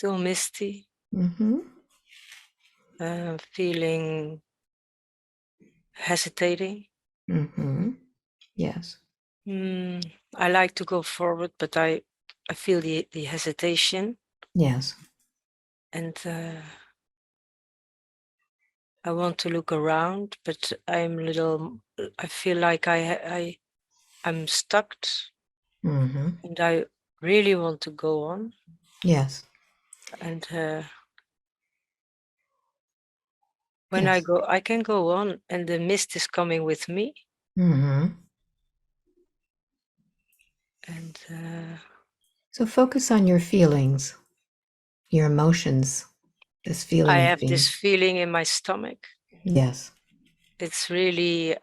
Still misty. Feeling hesitating. Yes. I like to go forward, but I feel the hesitation. Yes. And I want to look around, but I feel like I'm stuck. And I really want to go on. Yes. And when I go, I can go on, and the mist is coming with me. And so focus on your feelings, your emotions. This feeling. I have this feeling in my stomach. Yes. It's really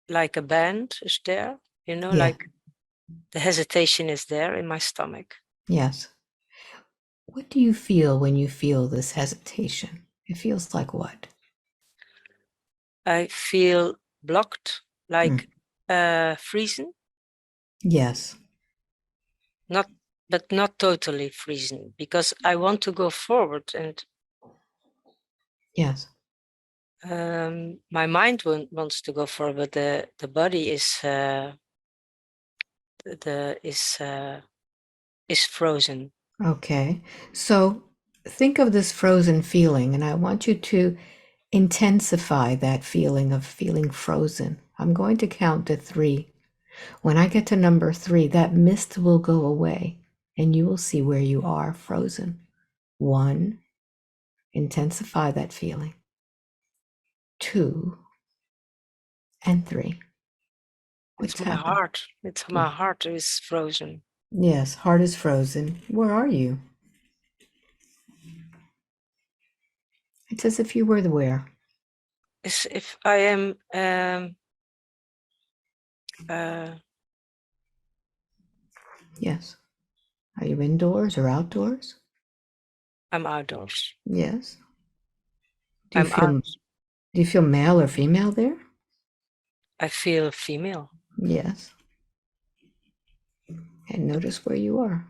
like a band is there, like the hesitation is there in my stomach. Yes. What do you feel when you feel this hesitation? It feels like what? I feel blocked, like freezing. Yes. But not totally freezing, because I want to go forward, and yes, my mind wants to go forward, but the body is frozen. Okay, so think of this frozen feeling, and I want you to intensify that feeling of feeling frozen. I'm going to count to 3. When I get to number 3, that mist will go away, and you will see where you are frozen. 1, intensify that feeling. 2, and 3. It's my heart. My heart is frozen. Yes, heart is frozen. Where are you? It's as if you were where? As if I am yes. Are you indoors or outdoors? I'm outdoors. Yes. Do you feel male or female there? I feel female. Yes. And notice where you are.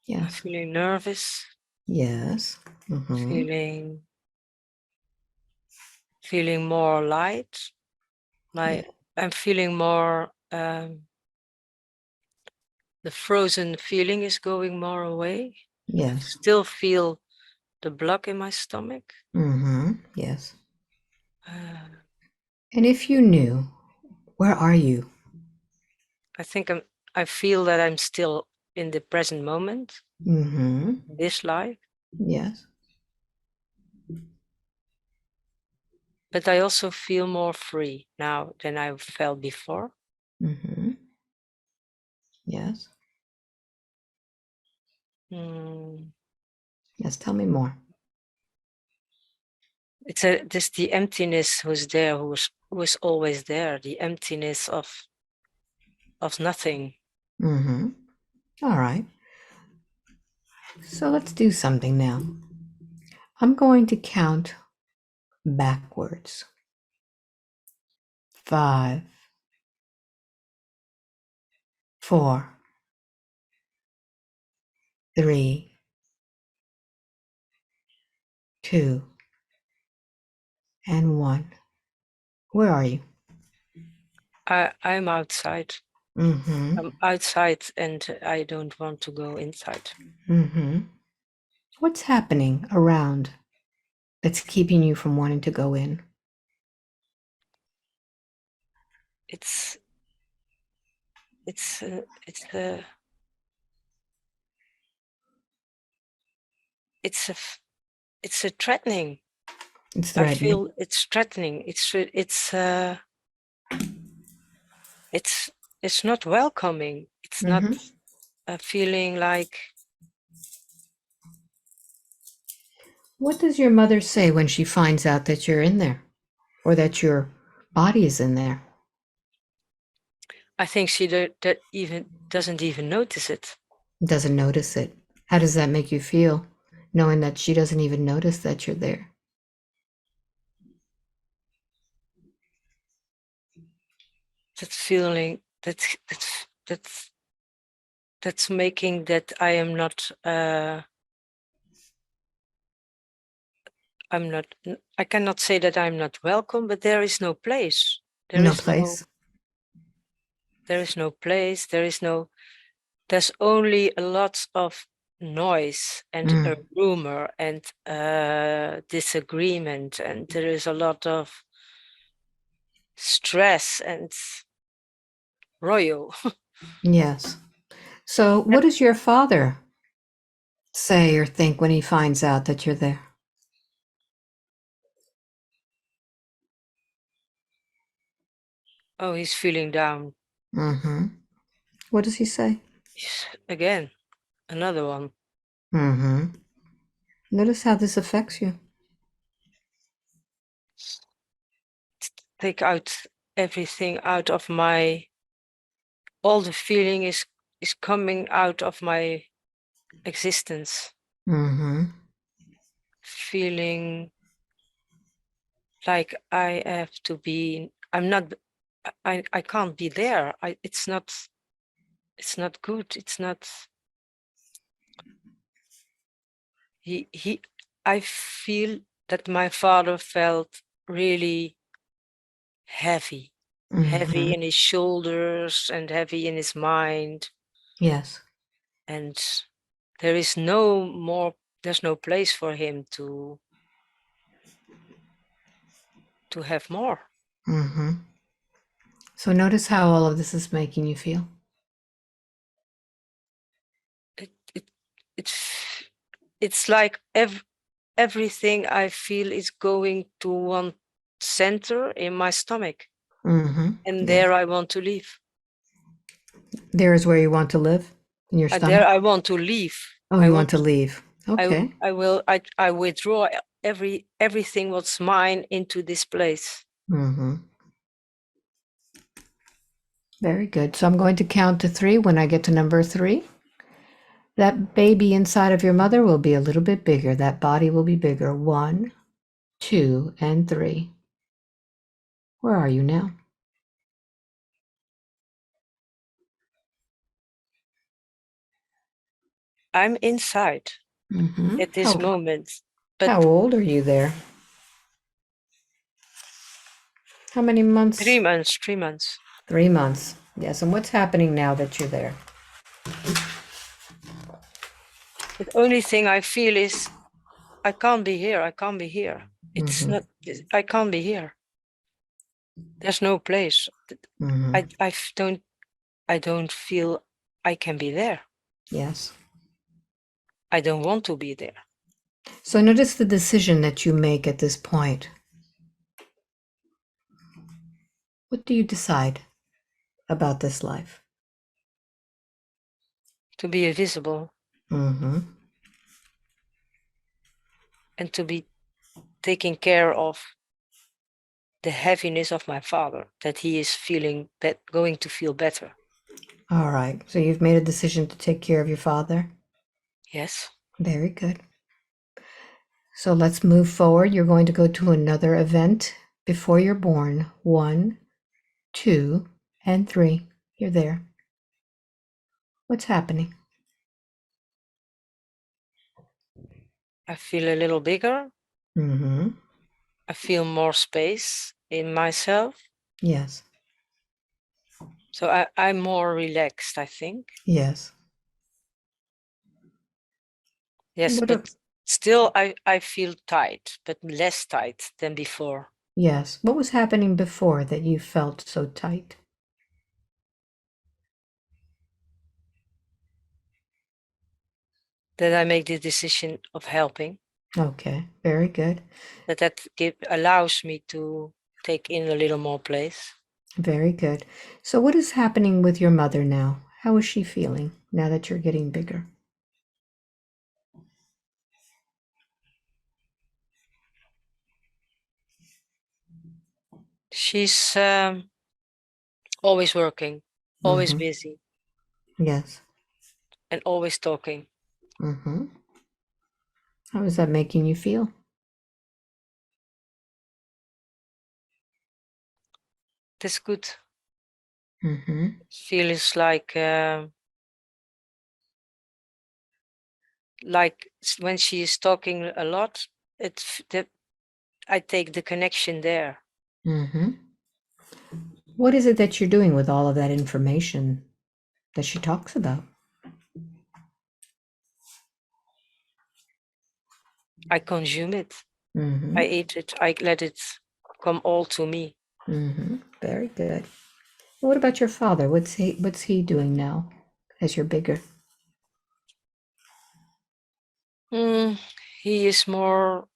Yes. I'm feeling nervous. Yes. Feeling more light. I'm feeling more. The frozen feeling is going more away. Yes. I still feel the block in my stomach. Yes. And if you knew, where are you? I feel that I'm still in the present moment. This life. Yes. But I also feel more free now than I felt before. Yes. Yes, tell me more. It's just the emptiness who's there, who was always there, the emptiness of nothing. All right. So let's do something now. I'm going to count backwards. 5, 4, 3, 2, and 1. Where are you? I'm outside. I'm outside, and I don't want to go inside. What's happening around that's keeping you from wanting to go in? It's a threatening. It's threatening. I feel it's threatening. It's not welcoming. It's not a feeling like. What does your mother say when she finds out that you're in there, or that your body is in there? I think she doesn't even notice it. Doesn't notice it. How does that make you feel, knowing that she doesn't even notice that you're there? That feeling, that's making that I am not I cannot say that I'm not welcome, but there is no place. No place. There is no place. There's only a lot of noise and a rumor and disagreement, and there is a lot of stress and royal. Yes. So what does your father say or think when he finds out that you're there? Oh, he's feeling down. Mm-hmm. What does he say? Again, another one. Mm-hmm. Notice how this affects you. Take out everything out of my, all the feeling is coming out of my existence. Mm-hmm. Feeling like I have to be, I'm not, I can't be there. It's not good. It's not, I feel that my father felt really heavy, Mm-hmm. heavy in his shoulders and heavy in his mind. Yes. And there is no more, there's no place for him to have more. Mm-hmm. So notice how all of this is making you feel. It, it, it's, it's like everything I feel is going to one center in my stomach. Mm-hmm. And Yes. there I want to live. There is where you want to live? In your There stomach? I want to leave. Oh, I you want want to leave. Okay. I withdraw everything what's mine into this place. Mm-hmm. Very good. So I'm going to count to 3. When I get to number 3, that baby inside of your mother will be a little bit bigger. That body will be bigger. 1, 2, and 3. Where are you now? I'm inside Mm-hmm. at this moment, How but old are you there? How many months? 3 months, 3 months. 3 months. Yes. And what's happening now that you're there? The only thing I feel is I can't be here. I can't be here. It's Mm-hmm. not. I can't be here. There's no place. Mm-hmm. Don't. I don't feel I can be there. Yes. I don't want to be there. So notice the decision that you make at this point. What do you decide about this life? To be invisible Mm-hmm. and to be taking care of the heaviness of my father, that he is feeling going to feel better. All right. So you've made a decision to take care of your father? Yes. Very good. So let's move forward. You're going to go to another event before you're born. 1, 2, and 3. You're there. What's happening? I feel a little bigger. Mm-hmm. I feel more space in myself. Yes. So I'm more relaxed, I think. Yes. Yes, What but still I feel tight, but less tight than before. Yes. What was happening before that you felt so tight? That I make the decision of helping. Okay. Very good. That allows me to take in a little more place. Very good. So what is happening with your mother now? How is she feeling now that you're getting bigger? She's always working, always Mm-hmm. busy, Yes. and always talking. Mm-hmm. How is that making you feel? That's good. Mm-hmm. It feels like when she is talking a lot, I take the connection there. Mm-hmm. What is it that you're doing with all of that information that she talks about? I consume it. Mm-hmm. I eat it. I let it come all to me. Mm-hmm. Very good. What about your father? What's he doing now as you're bigger? He is more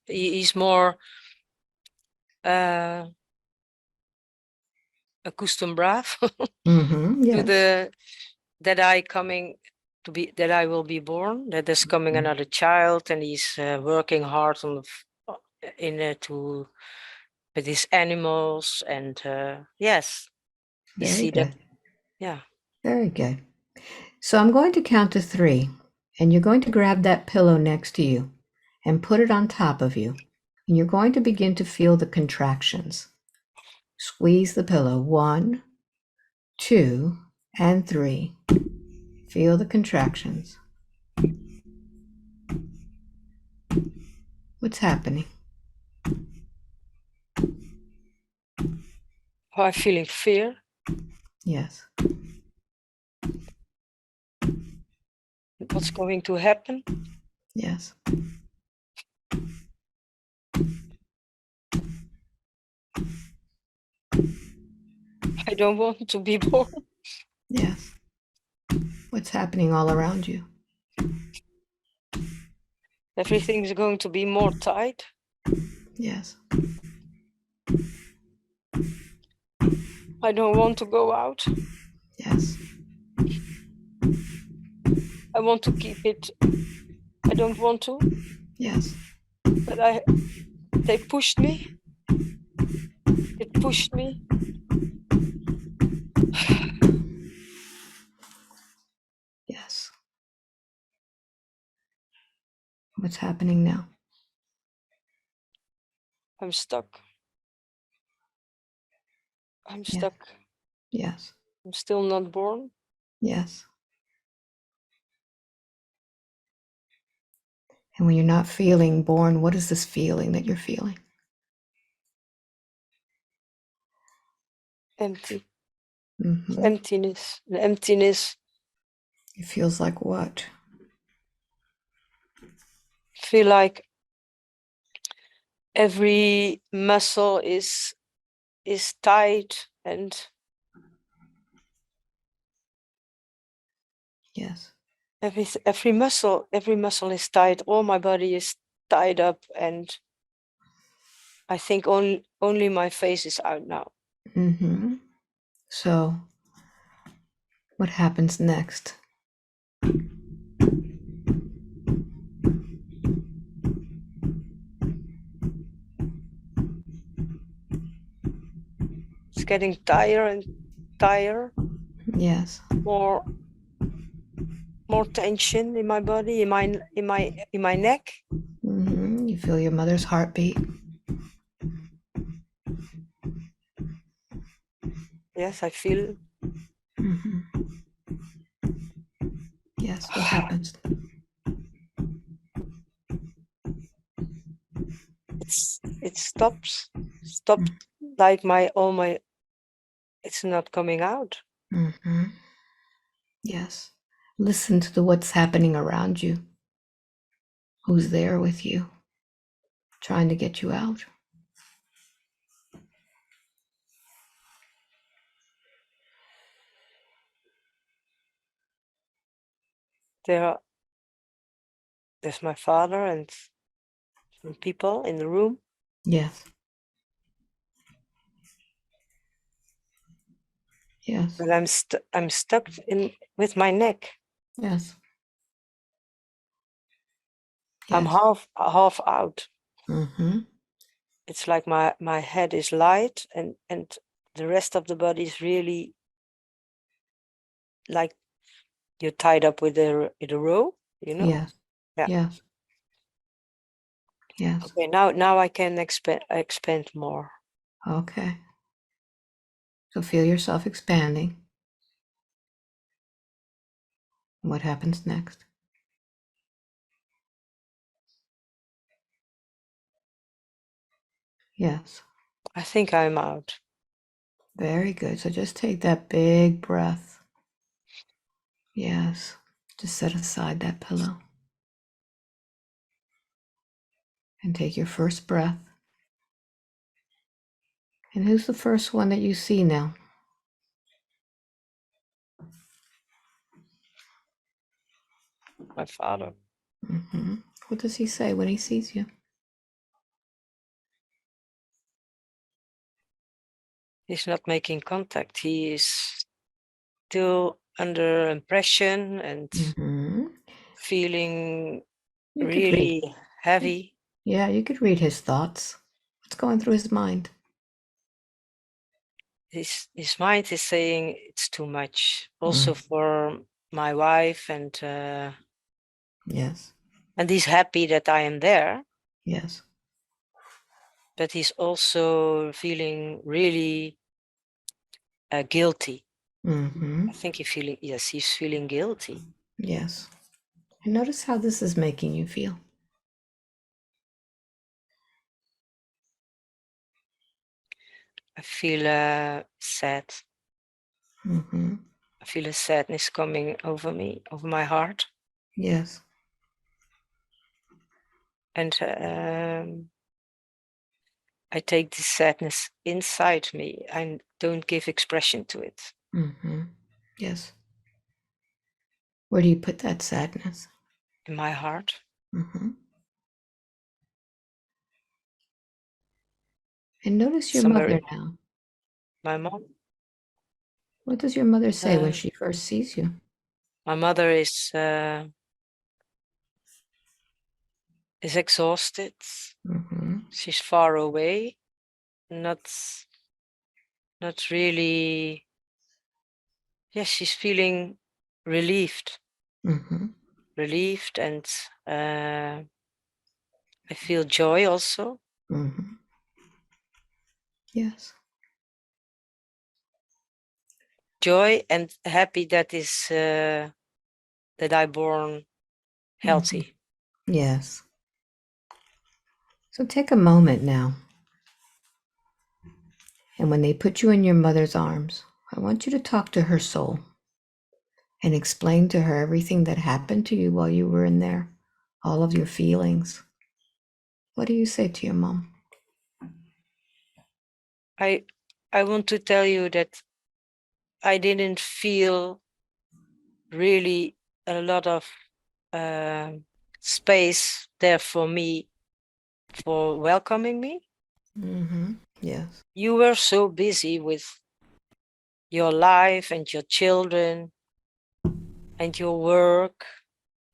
he's more accustomed brav Mm-hmm. to Yes. that I will be born, that there's coming another child, and he's working hard on to with his animals, and yes, you Very see that. good. Yeah. Very good. So I'm going to count to 3, and you're going to grab that pillow next to you and put it on top of you. And you're going to begin to feel the contractions. Squeeze the pillow. 1, 2, and 3. Feel the contractions. What's happening? I'm feeling fear. Yes. What's going to happen? Yes. I don't want to be born. Yes. What's happening all around you? Everything's going to be more tight. Yes. I don't want to go out. Yes. I want to keep it. I don't want to, Yes. but they pushed me. It pushed me. Yes. What's happening now? I'm stuck. I'm Yeah. stuck. Yes. I'm still not born. Yes. And when you're not feeling born, what is this feeling that you're feeling? Empty. Mm-hmm. Emptiness. The emptiness. It feels like what? Feel like every muscle is tight, and Yes. every muscle is tight. All my body is tied up, and I think only my face is out now. Mm-hmm. So what happens next? It's getting tighter and tighter. Yes. More tension in my body, in my neck. Mm-hmm. You feel your mother's heartbeat. Yes, I feel. Mm-hmm. Yes. What happens? It stopped like it's not coming out. Mm-hmm. Yes. Listen to what's happening around you. Who's there with you, trying to get you out? There's my father and some people in the room. Yes. Yes. But I'm stuck in with my neck. Yes. I'm Yes. half out. Mm-hmm. It's like my head is light, and the rest of the body is really like you're tied up with a rope, Yes. Yeah. Yes. Yes. Okay, now I can expand more. Okay. So feel yourself expanding. What happens next? Yes. I think I'm out. Very good. So just take that big breath. Yes. Just set aside that pillow. And take your first breath. And who's the first one that you see now? My father. Mm-hmm. What does he say when he sees you? He's not making contact. He is still under impression and Mm-hmm. feeling You could read. really heavy. Yeah, you could read his thoughts. What's going through his mind? His mind is saying it's too much. Also for my wife, Yes. and he's happy that I am there, Yes. but he's also feeling really guilty. Mm-hmm. I think he's feeling guilty. Yes. And notice how this is making you feel. I feel sad. Mm-hmm. I feel a sadness coming over me, over my heart. Yes. And I take this sadness inside me. I don't give expression to it. Mm-hmm. Yes. Where do you put that sadness? In my heart. Mm-hmm. And notice your Somewhere, mother now. my mom. What does your mother say when Uh, she first sees you? my mother is exhausted. Mm-hmm. She's far away. Not really. Yes, she's feeling relieved. Mm-hmm. Relieved, and I feel joy also. Mm-hmm. Yes. Joy and happy that I born Mm-hmm. healthy. Yes. So take a moment now. And when they put you in your mother's arms, I want you to talk to her soul and explain to her everything that happened to you while you were in there, all of your feelings. What do you say to your mom? I want to tell you that I didn't feel really a lot of space there for me for welcoming me. Mm-hmm. Yes. You were so busy with your life and your children and your work,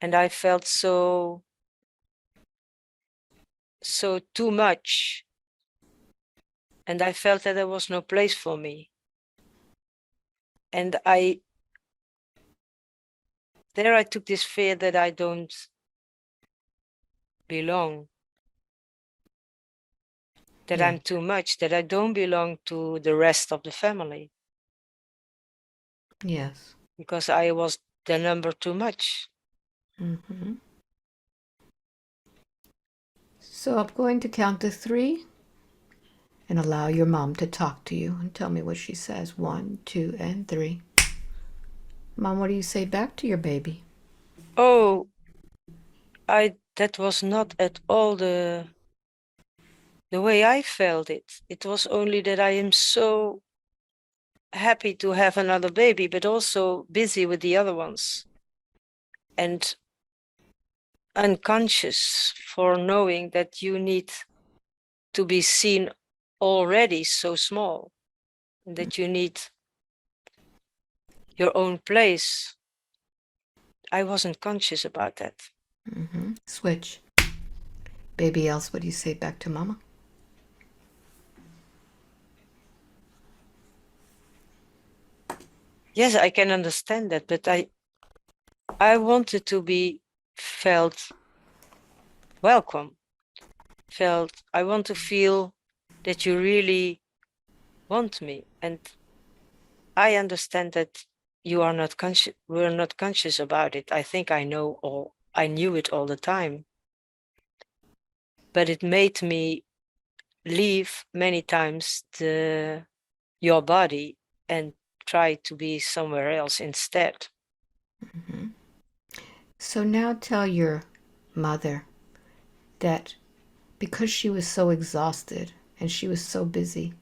and I felt so too much, and I felt that there was no place for me, and I took this fear that I don't belong, that Yeah. I'm too much, that I don't belong to the rest of the family, Yes. because I was the number too much. Mm-hmm. So I'm going to count to 3 and allow your mom to talk to you and tell me what she says. 1, 2, and 3. Mom, what do you say back to your baby? Oh, that was not at all the way I felt it. It was only that I am so happy to have another baby, but also busy with the other ones, and unconscious for knowing that you need to be seen already so small, and that you need your own place. I wasn't conscious about that. Mm-hmm. Switch. Baby else, what do you say back to mama? Yes, I can understand that, but I wanted to be felt welcome. I want to feel that you really want me. And I understand that you are not conscious, we're not conscious about it. I think I know, or I knew it all the time. But it made me leave many times your body and try to be somewhere else instead. Mm-hmm. So now tell your mother that because she was so exhausted and she was so busy,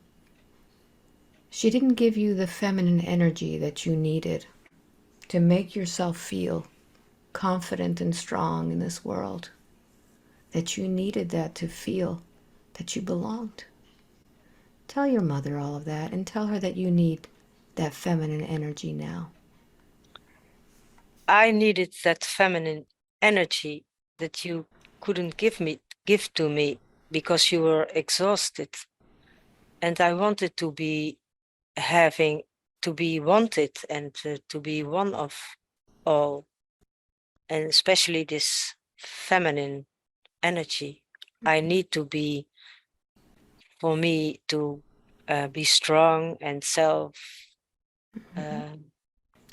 she didn't give you the feminine energy that you needed to make yourself feel confident and strong in this world, that you needed that to feel that you belonged. Tell your mother all of that and tell her that you need that feminine energy now. I needed that feminine energy that you couldn't give to me because you were exhausted. And I wanted to be wanted and to be one of all, and especially this feminine energy. I need to be, for me to be strong and self.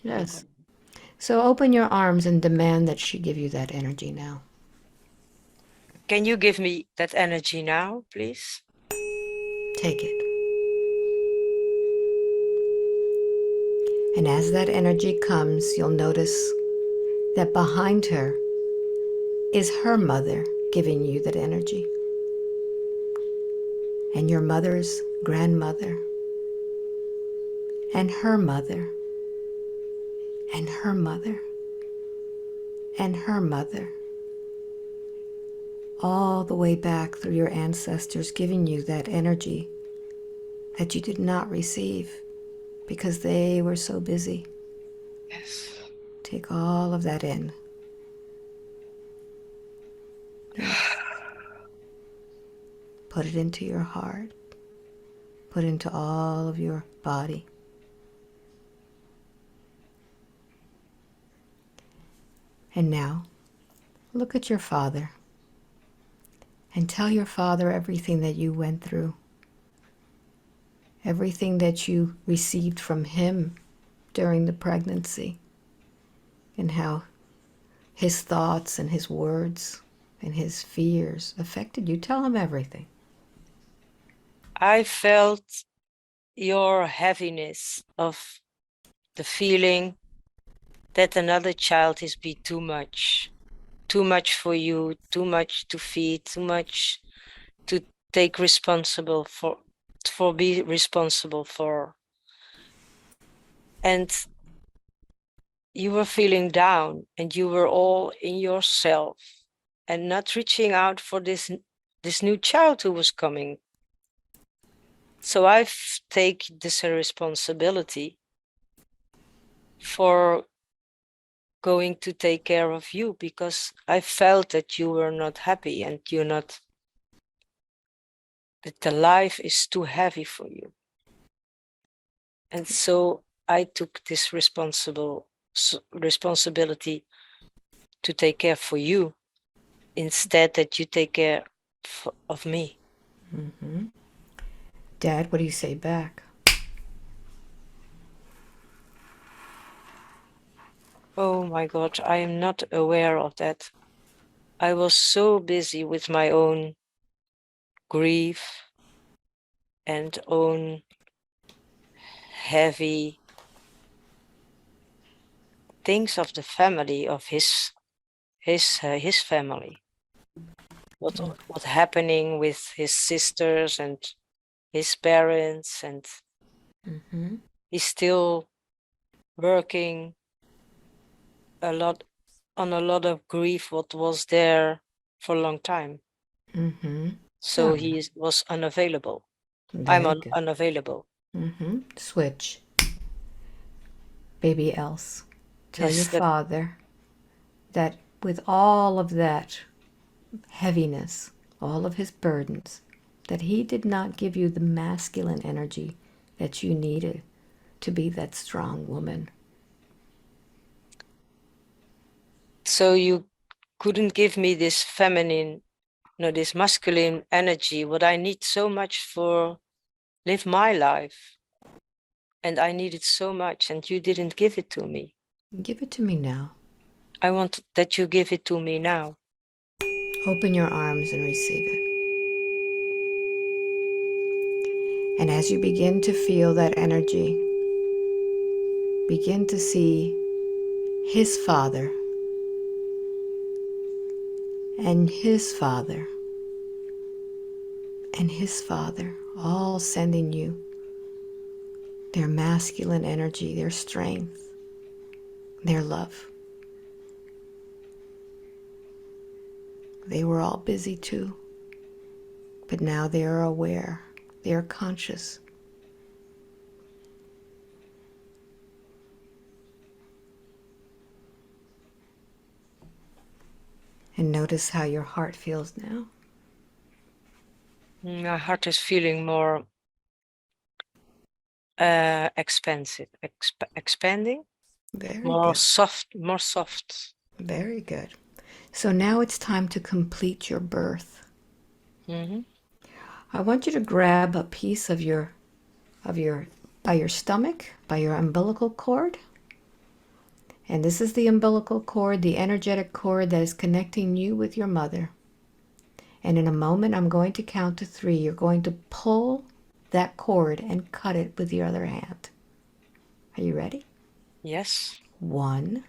Yes. So open your arms and demand that she give you that energy now. Can you give me that energy now, please? Take it. And as that energy comes, you'll notice that behind her is her mother giving you that energy. And your mother's grandmother. And her mother. And her mother. And her mother. All the way back through your ancestors giving you that energy that you did not receive because they were so busy. Yes. Take all of that in. Yes. Put it into your heart. Put it into all of your body. And now, look at your father and tell your father everything that you went through, everything that you received from him during the pregnancy, and how his thoughts and his words and his fears affected you. Tell him everything. I felt your heaviness of the feeling that another child is be too much for you, too much to feed, too much to take responsible for be responsible for. And you were feeling down and you were all in yourself and not reaching out for this new child who was coming. So I've take this responsibility for going to take care of you because I felt that you were not happy and that the life is too heavy for you. And so I took this responsibility to take care for you instead that you take care of me. Mm-hmm. Dad, what do you say back? Oh my God, I am not aware of that. I was so busy with my own grief and own heavy things of the family, of his family. What happening with his sisters and his parents, and Mm-hmm. he's still working a lot on a lot of grief what was there for a long time. Mm-hmm. So he was unavailable. Very good. Unavailable. Mm-hmm. Switch. Baby else. Tell your Yes, that father that with all of that heaviness, all of his burdens, that he did not give you the masculine energy that you needed to be that strong woman. so you couldn't give me this feminine, no, this masculine energy, what I need so much for live my life. And I need it so much, and you didn't give it to me. Give it to me now. I want that you give it to me now. Open your arms and receive it. And as you begin to feel that energy, begin to see his father and his father and his father all sending you their masculine energy, their strength, their love. They were all busy too, but now they are aware, they are conscious. And notice how your heart feels now. My heart is feeling more expansive, expanding, Very more good. soft, more soft. Very good. So now it's time to complete your birth. Mm-hmm. I want you to grab a piece of your by your stomach, by your umbilical cord. And this is the umbilical cord, the energetic cord that is connecting you with your mother. And in a moment, I'm going to count to 3. You're going to pull that cord and cut it with your other hand. Are you ready? Yes. 1,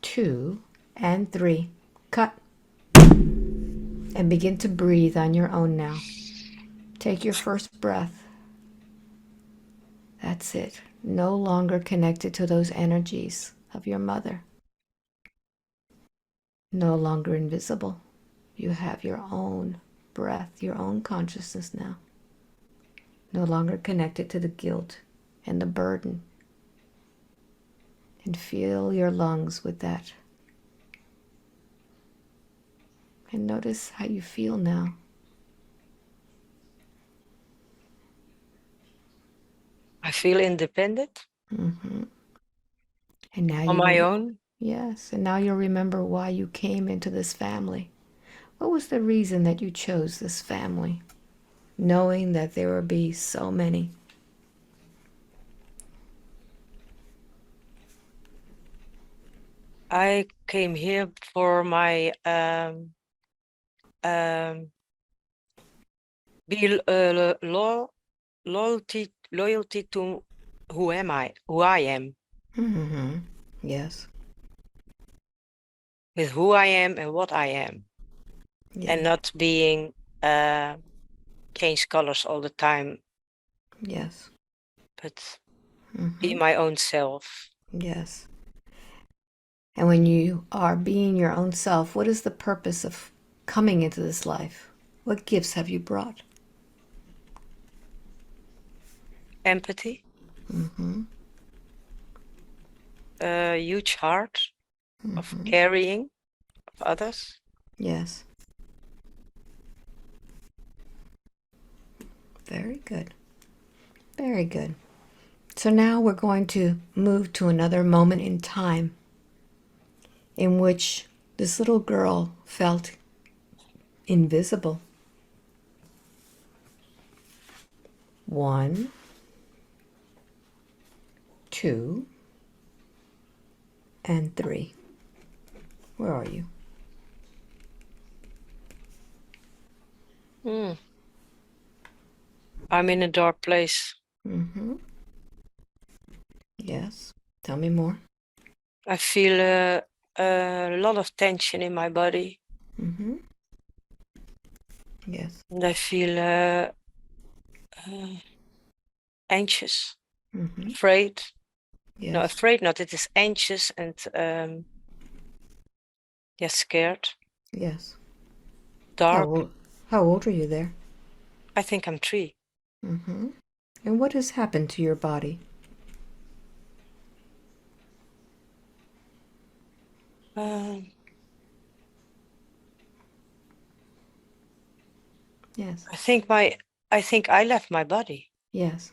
2, and 3. Cut. And begin to breathe on your own now. Take your first breath. That's it. No longer connected to those energies of your mother. No longer invisible. You have your own breath, your own consciousness now. No longer connected to the guilt and the burden. And fill your lungs with that. And notice how you feel now. I feel independent Mm-hmm. And now on my own. yes, and now you'll remember why you came into this family. What was the reason that you chose this family? Knowing that there would be so many. I came here for my loyalty to who I am, Mm-hmm. Yes. with who I am and what I am, Yes. and not being change colors all the time, Yes. but be Mm-hmm. my own self. Yes. And when you are being your own self, what is the purpose of coming into this life? What gifts have you brought? Empathy, Mm-hmm. a huge heart of Mm-hmm. caring of others. Yes. Very good. Very good. So now we're going to move to another moment in time in which this little girl felt invisible. 1, 2, and 3. Where are you? I'm in a dark place. Mm-hmm. Yes. Tell me more. I feel a lot of tension in my body. Mm-hmm. Yes. And I feel anxious, Mm-hmm. afraid. No, Yes. afraid not. It is anxious and scared. Yes. Dark. How old are you there? I think I'm 3. Mm-hmm. And what has happened to your body? Um, Yes. I think I left my body. Yes.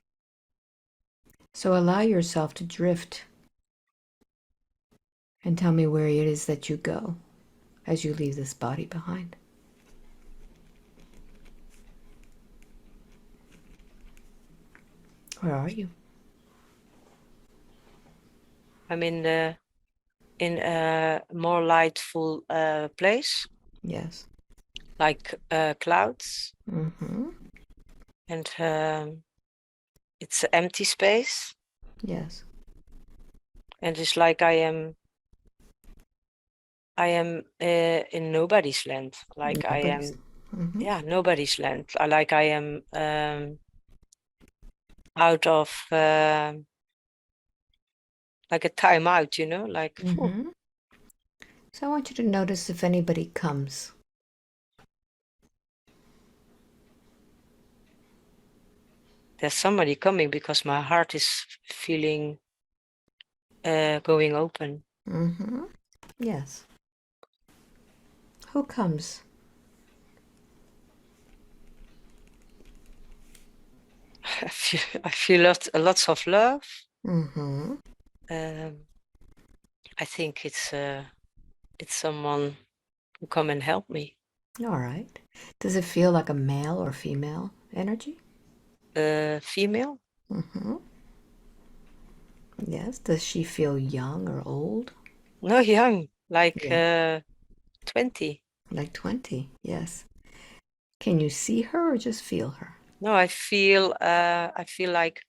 So allow yourself to drift and tell me where it is that you go as you leave this body behind. Where are you? I'm in a more lightful place, Yes. like clouds, Mm-hmm. and it's an empty space, Yes. and it's like I am in nobody's land. Like I Nobody's. am, Mm-hmm. yeah, nobody's land. Like I am out of like a timeout, like phew, Mm-hmm. So I want you to notice if anybody comes. there's somebody coming because my heart is feeling going open. Mm-hmm. Yes. Who comes? I feel lots of love. Mm-hmm. Um, I think it's someone who come and help me. All right. Does it feel like a male or female energy? Female? Mm-hmm. Yes. Does she feel young or old? No, young, like Yeah. 20. Like 20. Yes. Can you see her or just feel her? No, I feel like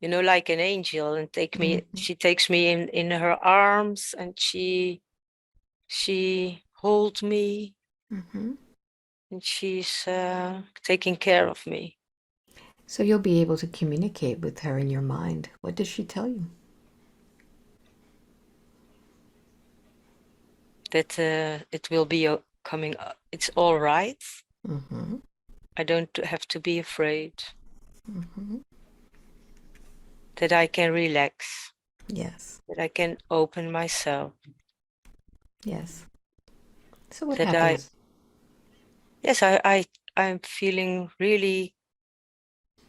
like an angel, and Mm-hmm. she takes me in her arms, and she holds me, Mm-hmm. and she's taking care of me. So you'll be able to communicate with her in your mind. What does she tell you? That it will be coming up. It's all right. Mm-hmm. I don't have to be afraid. Mm-hmm. That I can relax. Yes. That I can open myself. Yes. So what That I happens? yes, I'm feeling really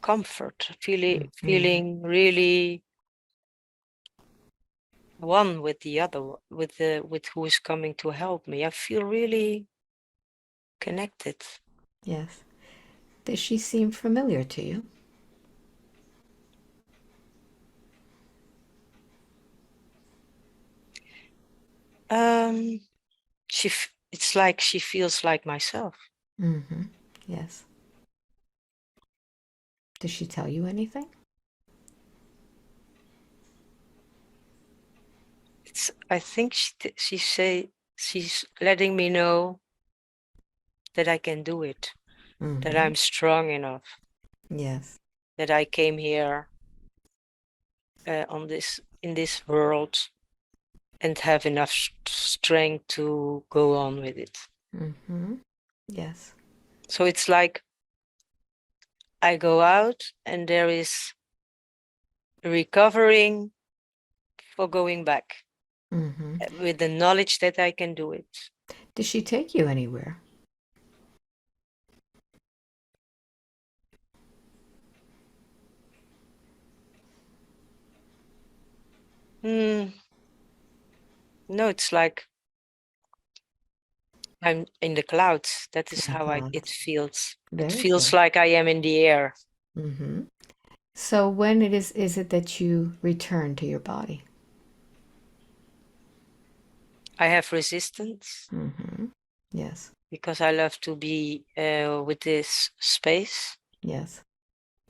comfort, Mm-hmm. feeling really one with the other, with who is coming to help me. I feel really connected. Yes. Does she seem familiar to you? Um, it's like she feels like myself. Mm-hmm. Yes. Does she tell you anything? I think she's letting me know that I can do it, that Mm-hmm. I'm strong enough, Yes. that I came here in this world and have enough strength to go on with it. Mm-hmm. Yes. So it's like I go out and there is recovering for going back Mm-hmm. with the knowledge that I can do it. Does she take you anywhere? Hmm. No, it's like I'm in the clouds. That is In the how it clouds. feels. It Very feels good. like I am in the air. Mm-hmm. So when is it that you return to your body? I have resistance Mm-hmm. Yes. because I love to be with this space, Yes.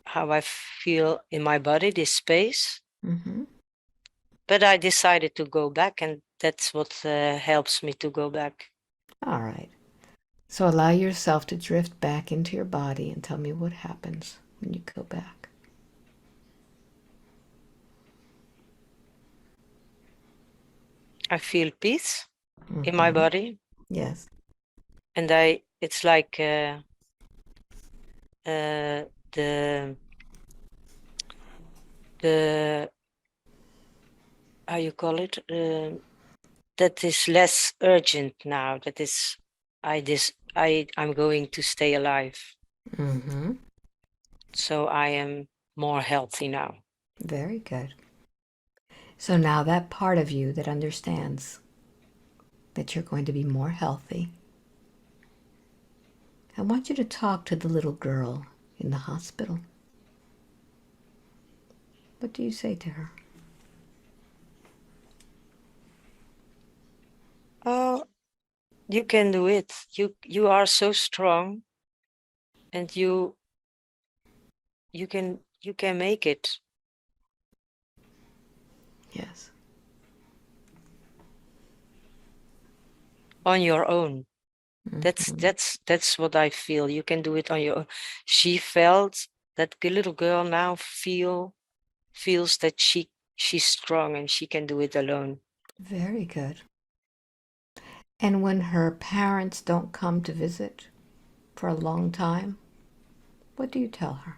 how I feel in my body, this space. Mm-hmm. But I decided to go back, and that's what helps me to go back. All right. So allow yourself to drift back into your body and tell me what happens when you go back. I feel peace in my Mm-hmm. body, Yes. and it's like uh, the the how you call it, that is less urgent now. That is, I'm going to stay alive, Mm-hmm. so I am more healthy now. Very good. So now that part of you that understands that you're going to be more healthy, I want you to talk to the little girl in the hospital. What do you say to her? Oh, you can do it. You are so strong, and you can make it Yes. on your own. Mm-hmm. That's what I feel. You can do it on your own. She felt that the little girl now feels that she's strong and she can do it alone. Very good. And when her parents don't come to visit for a long time, what do you tell her?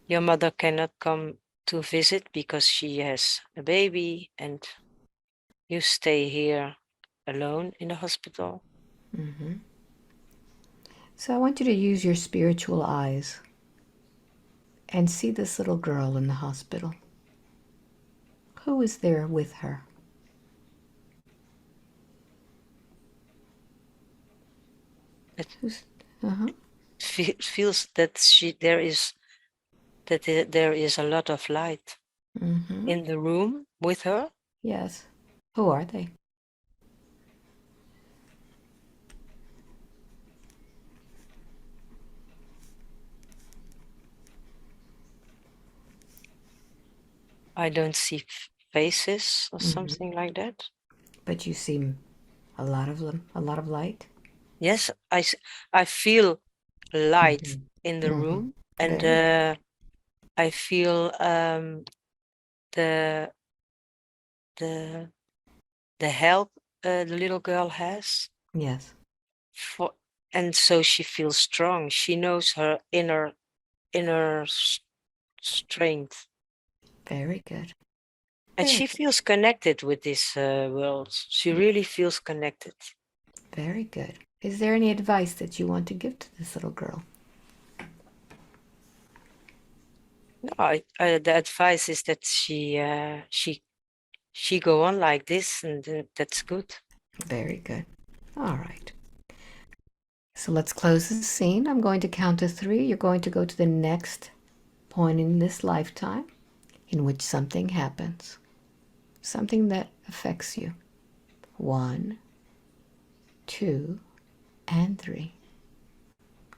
Your mother cannot come to visit because she has a baby, and you stay here alone in the hospital. Mm-hmm. So I want you to use your spiritual eyes and see this little girl in the hospital. Who is there with her? It Who's, uh-huh. feels that there is a lot of light Mm-hmm. in the room with her. Yes. Who are they? I don't see faces or Mm-hmm. something like that. But you see a lot of them, a lot of light. Yes, I feel light in Mm-hmm. the Mm-hmm. room, and Very good. I feel the the the help the little girl has Yes. for, and so she feels strong. She knows her inner strength, Very good. and Very she good. feels connected with this world. She really feels connected. Very good. Is there any advice that you want to give to this little girl? No, the advice is that she go on like this, and that's good. Very good. All right. So let's close the scene. I'm going to count to 3. You're going to go to the next point in this lifetime in which something happens, something that affects you. 1, 2, and 3.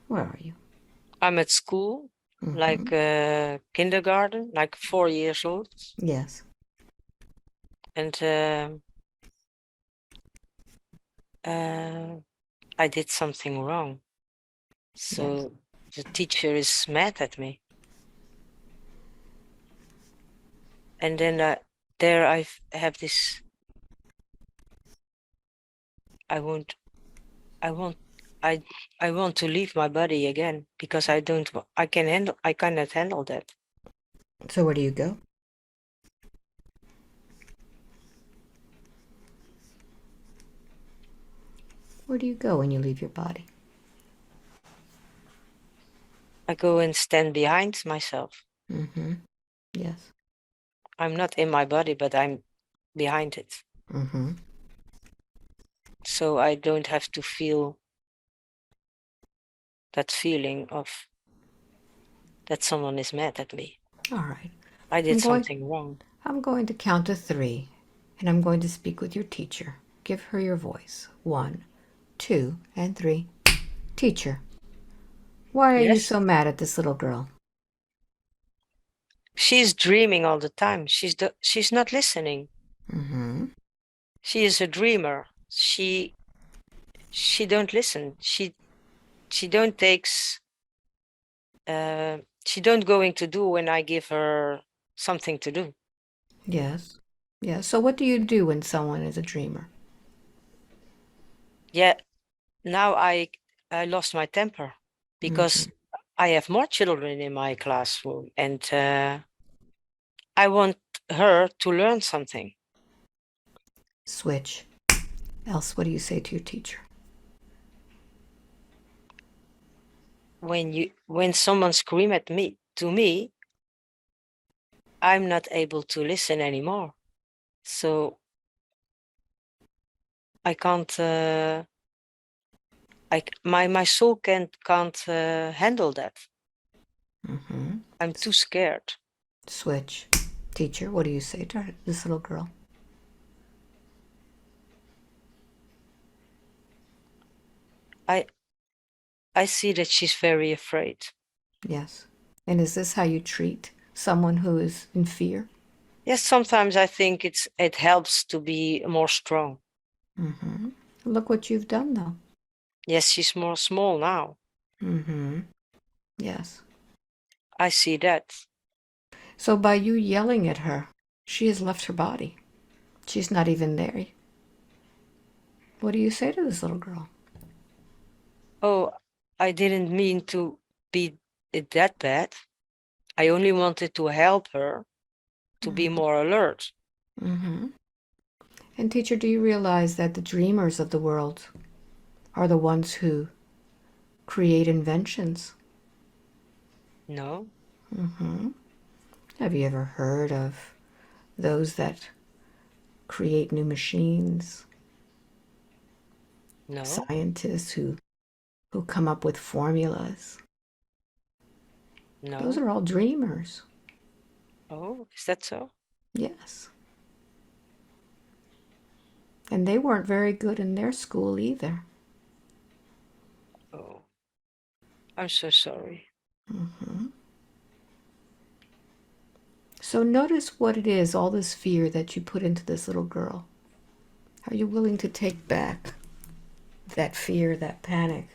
Where are you? I'm at school, like Mm-hmm. kindergarten, like 4 years old, Yes. and I did something wrong. Yes. So the teacher is mad at me. And then there have this, I won't, I won't, I, I want to leave my body again because I cannot handle that. So where do you go? Where do you go when you leave your body? I go and stand behind myself. Mm-hmm. Yes. I'm not in my body, but I'm behind it. Mm-hmm. So I don't have to feel that feeling of that someone is mad at me. All right. I I'm did going something wrong. I'm going to count to 3, and I'm going to speak with your teacher. Give her your voice. 1, 2, and 3. Teacher, why are you Yes. so mad at this little girl? She's dreaming all the time. She's not listening. Mm-hmm. She is a dreamer. She don't listen. She don't takes she don't going to do when I give her something to do. Yes. Yes. So what do you do when someone is a dreamer? Yeah, now I lost my temper Mm-hmm. because I have more children in my classroom, and I want her to learn something. Switch. Else, what do you say to your teacher? When someone scream at me to me, I'm not able to listen anymore. So I can't. My soul can't handle that. Mm-hmm. I'm too scared. Switch. Teacher, what do you say to this little girl? I see that she's very afraid. Yes. And is this how you treat someone who is in fear? Yes, sometimes I think it helps to be more strong. Mm-hmm. Look what you've done, though. Yes, she's more small now. Mm-hmm. Yes. I see that. So by you yelling at her, she has left her body. She's not even there. What do you say to this little girl? Oh, I didn't mean to be it that bad. I only wanted to help her to be more alert. Mm-hmm. And teacher, do you realize that the dreamers of the world are the ones who create inventions? No, Mm-hmm. Have you ever heard of those that create new machines? no, Scientists who come up with formulas. Those no. are all dreamers. Oh, is that so? Yes. And they weren't very good in their school either. Oh, I'm so sorry. Mm-hmm. So notice what it is, all this fear that you put into this little girl. Are you willing to take back that fear, that panic,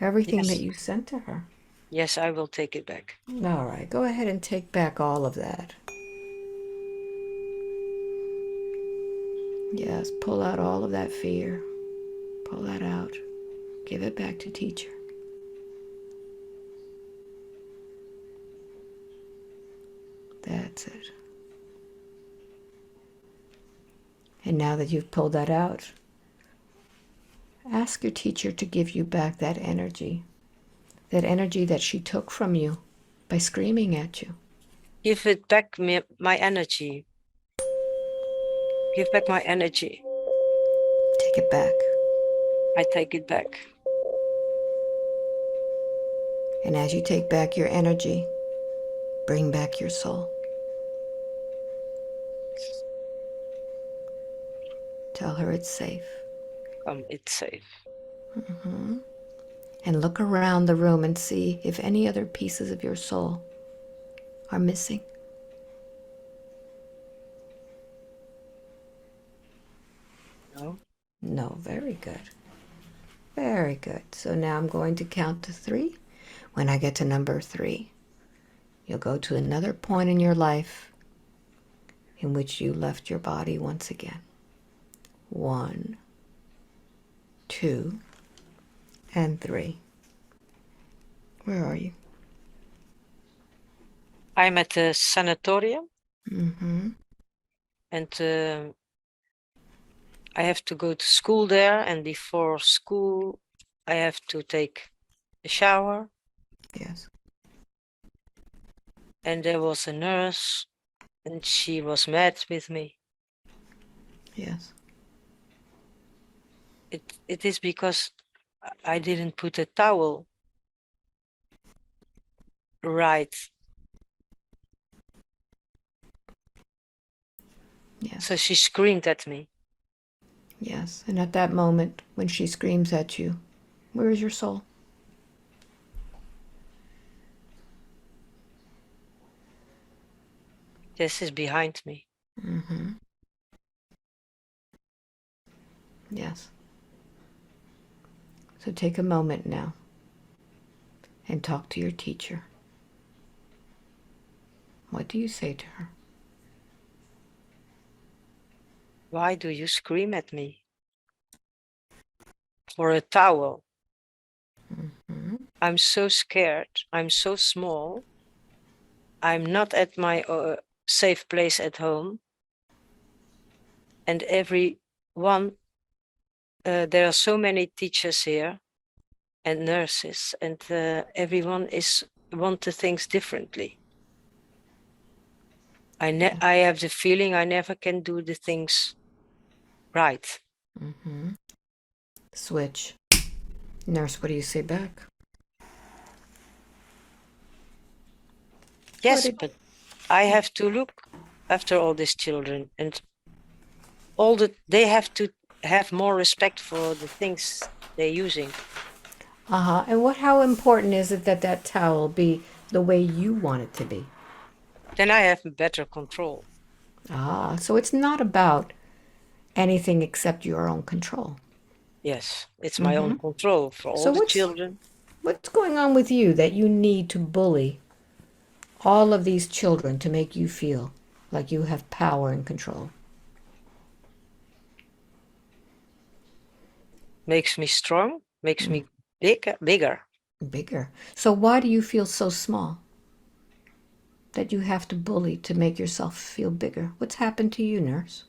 everything that Yes, you sent to her? yes, I will take it back. All right, go ahead and take back all of that. Yes, pull out all of that fear. Pull that out. Give it back to teacher. That's it. And now that you've pulled that out, ask your teacher to give you back that energy that she took from you by screaming at you. Give it back my energy. Give back my energy. Take it back. I take it back. And as you take back your energy, bring back your soul. Tell her it's safe. It's safe. Mm-hmm. And look around the room and see if any other pieces of your soul are missing. No, No, very good. Very good. So now I'm going to count to 3. When I get to number 3, you'll go to another point in your life in which you left your body once again. 1, 2, and 3. Where are you? I'm at the sanatorium, Mm-hmm. and I have to go to school there. And before school, I have to take a shower. Yes. And there was a nurse, and she was mad with me. Yes. It is because I didn't put a towel right. Yes. So she screamed at me. Yes. And at that moment, when she screams at you, where is your soul? This is behind me. Mm-hmm. Yes. So take a moment now and talk to your teacher. What do you say to her? Why do you scream at me? For a towel. Mm-hmm. I'm so scared. I'm so small. I'm not at my safe place at home. And everyone, there are so many teachers here and nurses, and everyone want the things differently. I have the feeling I never can do the things right. Mm-hmm. Switch. Nurse, what do you say back? Yes, but I have to look after all these children, and they have to have more respect for the things they're using. Uh-huh. And how important is it that that towel be the way you want it to be? Then I have better control. Ah, so it's not about anything except your own control. Yes, it's my own Mm-hmm. control for all So the children. what's going on with you that you need to bully all of these children to make you feel like you have power and control? Makes me strong, makes me bigger. Bigger. So why do you feel so small that you have to bully to make yourself feel bigger? What's happened to you, nurse?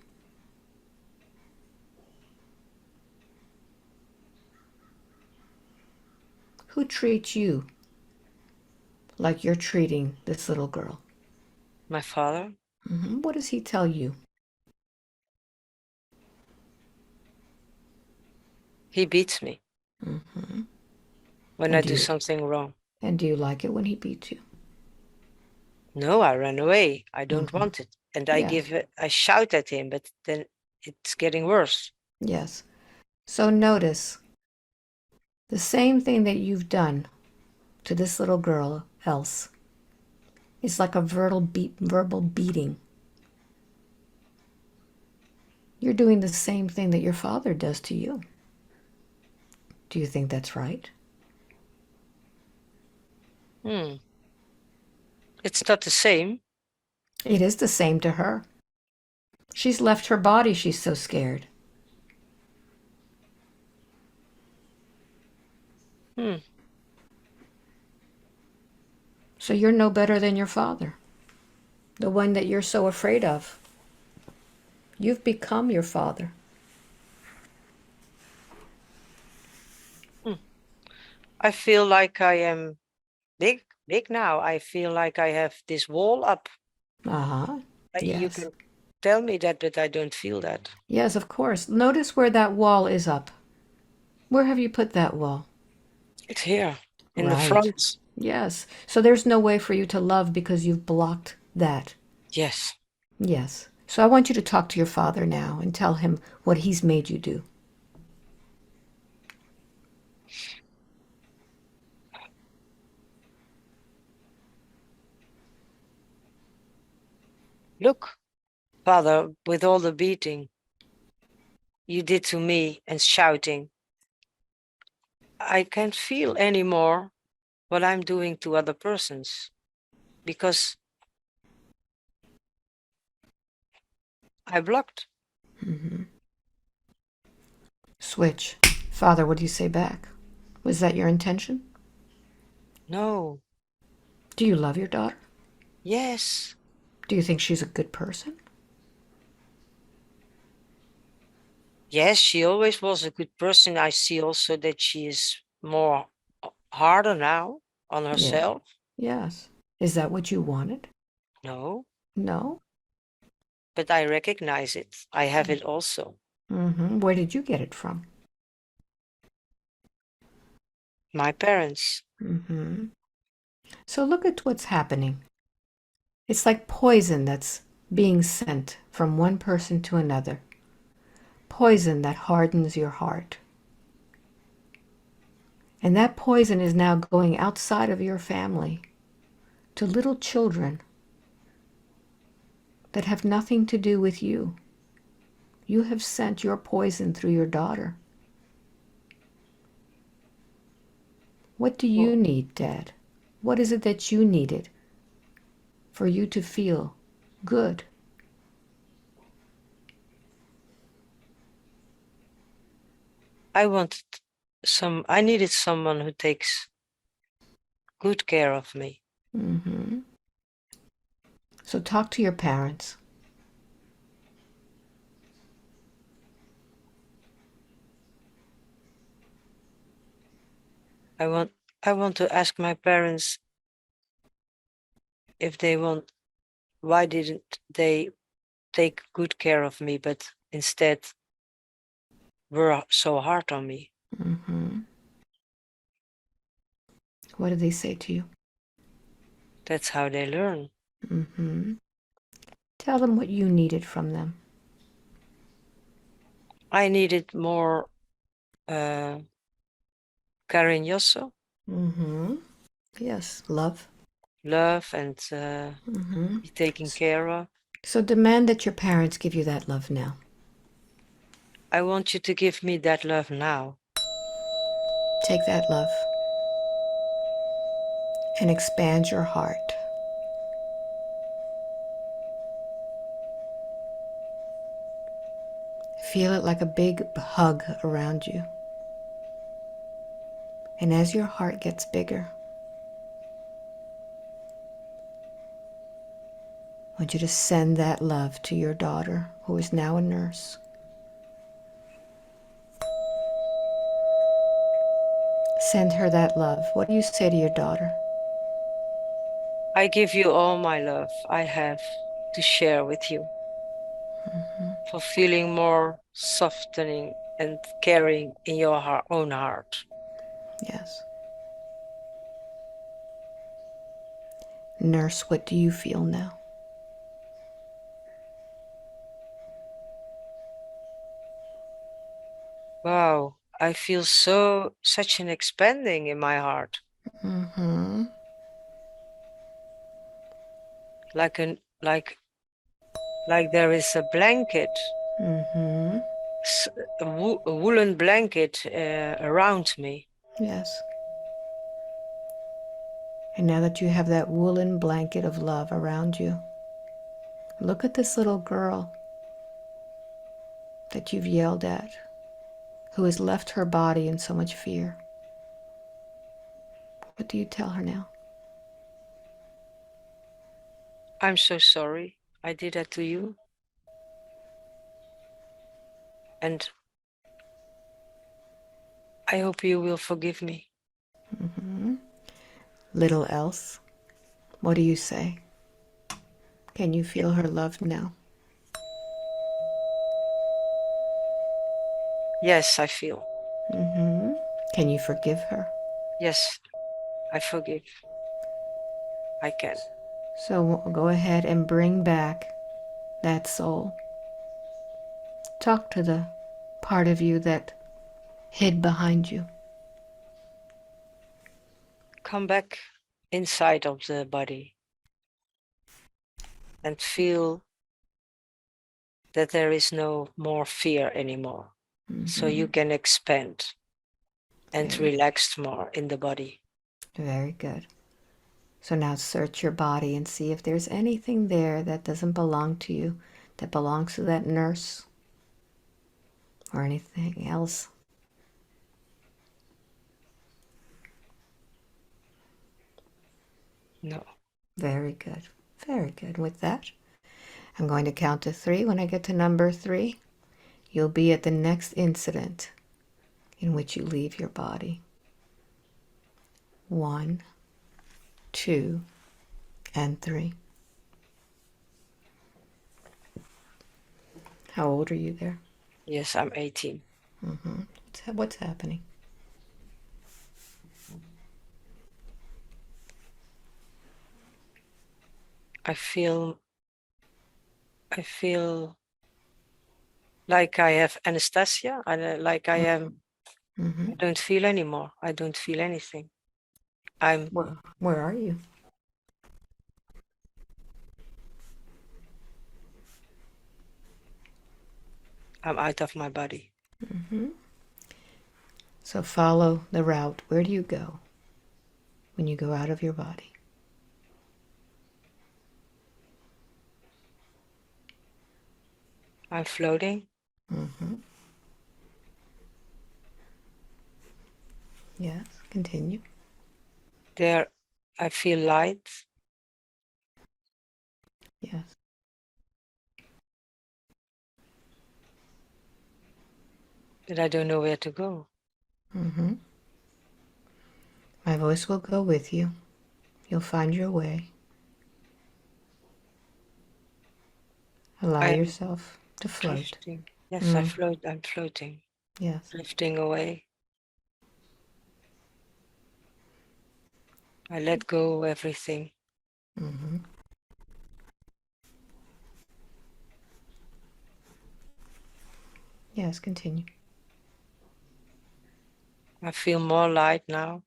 Who treats you like you're treating this little girl? My father, What does he tell you? he beats me when I And do do you something wrong. and do you like it when he beats you? No, I run away. I don't want it. And Yes. I shout at him, but then it's getting worse. Yes. So notice the same thing that you've done to this little girl else is like a verbal beating. You're doing the same thing that your father does to you. Do you think that's right? Hmm. It's not the same. It is the same to her. She's left her body, she's so scared. Hmm. So you're no better than your father, the one that you're so afraid of. You've become your father. Hmm. I feel like I am big now. I feel like I have this wall up. Uh-huh. You Yes. can tell me that, but I don't feel that. Yes, of course. Notice where that wall is up. Where have you put that wall? It's here in the Right. front. Yes. So there's no way for you to love because you've blocked that. Yes. Yes. So I want you to talk to your father now and tell him what he's made you do. Look, Father, with all the beating you did to me and shouting, I can't feel anymore what I'm doing to other persons because I blocked. Switch. Father, what do you say back? Was that your intention? No. Do you love your daughter? Yes. Do you think she's a good person? Yes, she always was a good person. I see also that she is more harder now on Yeah. herself. Yes. Is that what you wanted? No, No. but I recognize it. I have it also. Where did you get it from? My parents. So look at what's happening. It's like poison that's being sent from one person to another. Poison that hardens your heart. And that poison is now going outside of your family to little children that have nothing to do with you. You have sent your poison through your daughter. What do you Well, need, Dad? What is it that you needed for you to feel good? I needed someone who takes good care of me. So talk to your parents. I want I want to ask my parents if they want why didn't they take good care of me, but instead were so hard on me. What did they say to you? That's how they learn. Mm-hmm. Tell them what you needed from them. I needed more cariñoso, Mm-hmm. Yes, love. love, and Mm-hmm. be taken care of. So demand that your parents give you that love now. I want you to give me that love now. Take that love and expand your heart. Feel it like a big hug around you. And as your heart gets bigger, I want you to send that love to your daughter, who is now a nurse. Send her that love. What do you say to your daughter? I give you all my love I have to share with you, for feeling more softening and caring in your own heart. Yes. Nurse, what do you feel now? Wow, I feel such an expanding in my heart, Mm-hmm. like like there is a blanket, Mm-hmm. a woolen blanket around me. Yes. And now that you have that woolen blanket of love around you, look at this little girl that you've yelled at, who has left her body in so much fear. What do you tell her now? I'm so sorry I did that to you, and I hope you will forgive me. Mm-hmm. Little else, what do you say? Can you feel her love now? Yes, I feel. Mm-hmm. Can you forgive her? Yes, I forgive. I can. So we'll go ahead and bring back that soul. Talk to the part of you that hid behind you. Come back inside of the body and feel that there is no more fear anymore. So Mm-hmm. you can expand and Very, relax more in the body. very good. So now search your body and see if there's anything there that doesn't belong to you, that belongs to that nurse or anything else. No. Very good. Very good. With that, I'm going to count to 3. When I get to number 3, you'll be at the next incident in which you leave your body. 1, 2, and 3. How old are you there? Yes, I'm 18. Mm-hmm. What's happening? I feel like I have anesthesia. Like I am. Mm-hmm. I don't feel anymore. I don't feel anything. I'm Where are you? I'm out of my body. Mm-hmm. So follow the route. Where do you go when you go out of your body? I'm floating. Mm-hmm. Yes, continue. There I feel light. Yes. But I don't know where to go. Mm-hmm. My voice will go with you. You'll find your way. Allow I'm yourself to float. drifting. Yes, Mm. I'm floating. Yes. Drifting away. I let go of everything. Mm-hmm. Yes, continue. I feel more light now,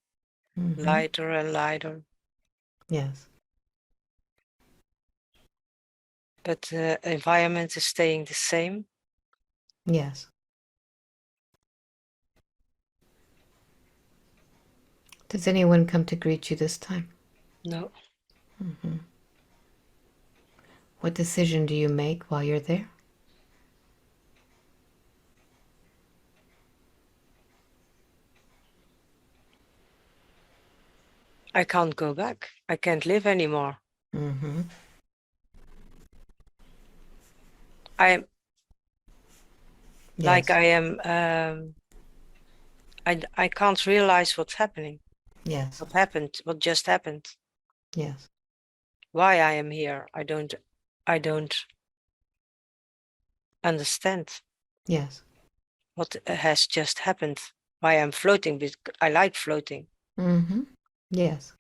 Mm-hmm. lighter and lighter. Yes. But the environment is staying the same. Yes. Does anyone come to greet you this time? No, Mm-hmm. What decision do you make while you're there? I can't go back. I can't live anymore. Mm-hmm. I'm like Yes. I am. I can't realize what's happening. Yes. What happened? What just happened? Yes. Why I am here? I don't. I don't understand Yes. what has just happened. Why I'm floating? Because I like floating. Mm-hmm. Yes.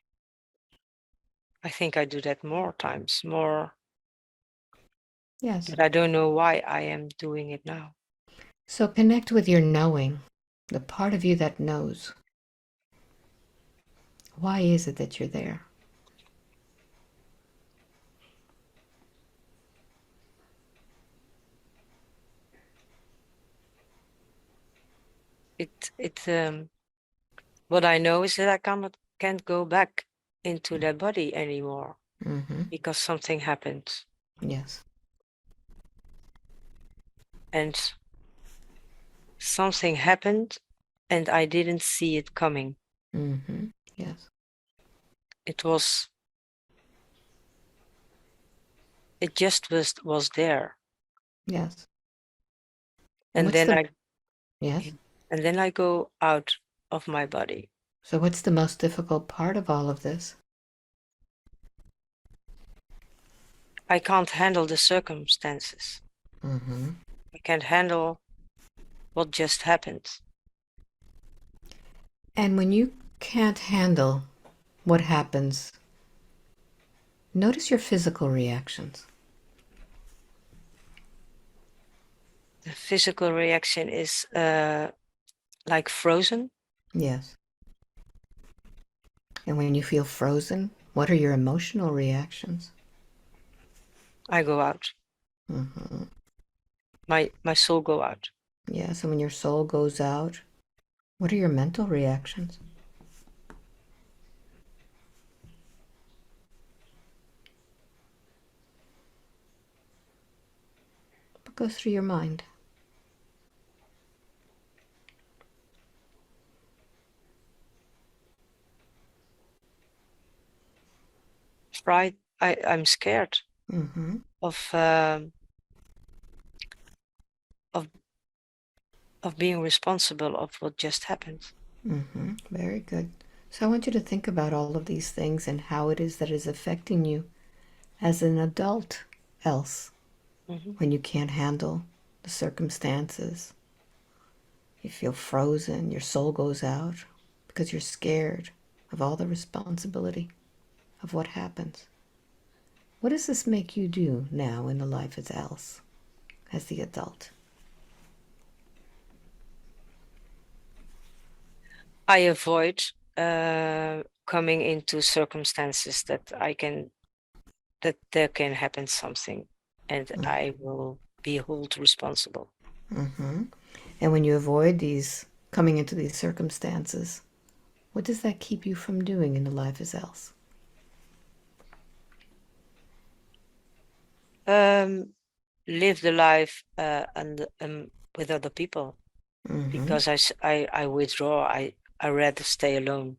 I think I do that more times, more. Yes. But I don't know why I am doing it now. So connect with your knowing, the part of you that knows. Why is it that you're there? It. What I know is that I can't go back into that body anymore Mm-hmm. because something happened, Yes. and something happened, and I didn't see it coming. Mm-hmm. Yes. It was. It just was there, Yes. And and what's then the I yes? and then I go out of my body. So what's the most difficult part of all of this? I can't handle the circumstances. Mm-hmm. I can't handle what just happened. And when you can't handle what happens, notice your physical reactions. The physical reaction is like frozen. Yes. And when you feel frozen, what are your emotional reactions? I go out. Mm-hmm. My soul go out. Yes. And when your soul goes out, what are your mental reactions? What goes through your mind? Fright. I'm scared Mm-hmm. of of of being responsible of what just happened. Mm-hmm. Very good. So I want you to think about all of these things and how it is that is affecting you as an adult else Mm-hmm. when you can't handle the circumstances. You feel frozen, your soul goes out because you're scared of all the responsibility of what happens. What does this make you do now in the life as else, as the adult? I avoid coming into circumstances that there can happen something, and I will be held responsible. Mm-hmm. And when you avoid these, coming into these circumstances, what does that keep you from doing in the life as else? Live the life and with other people Mm-hmm. because I withdraw. I rather stay alone.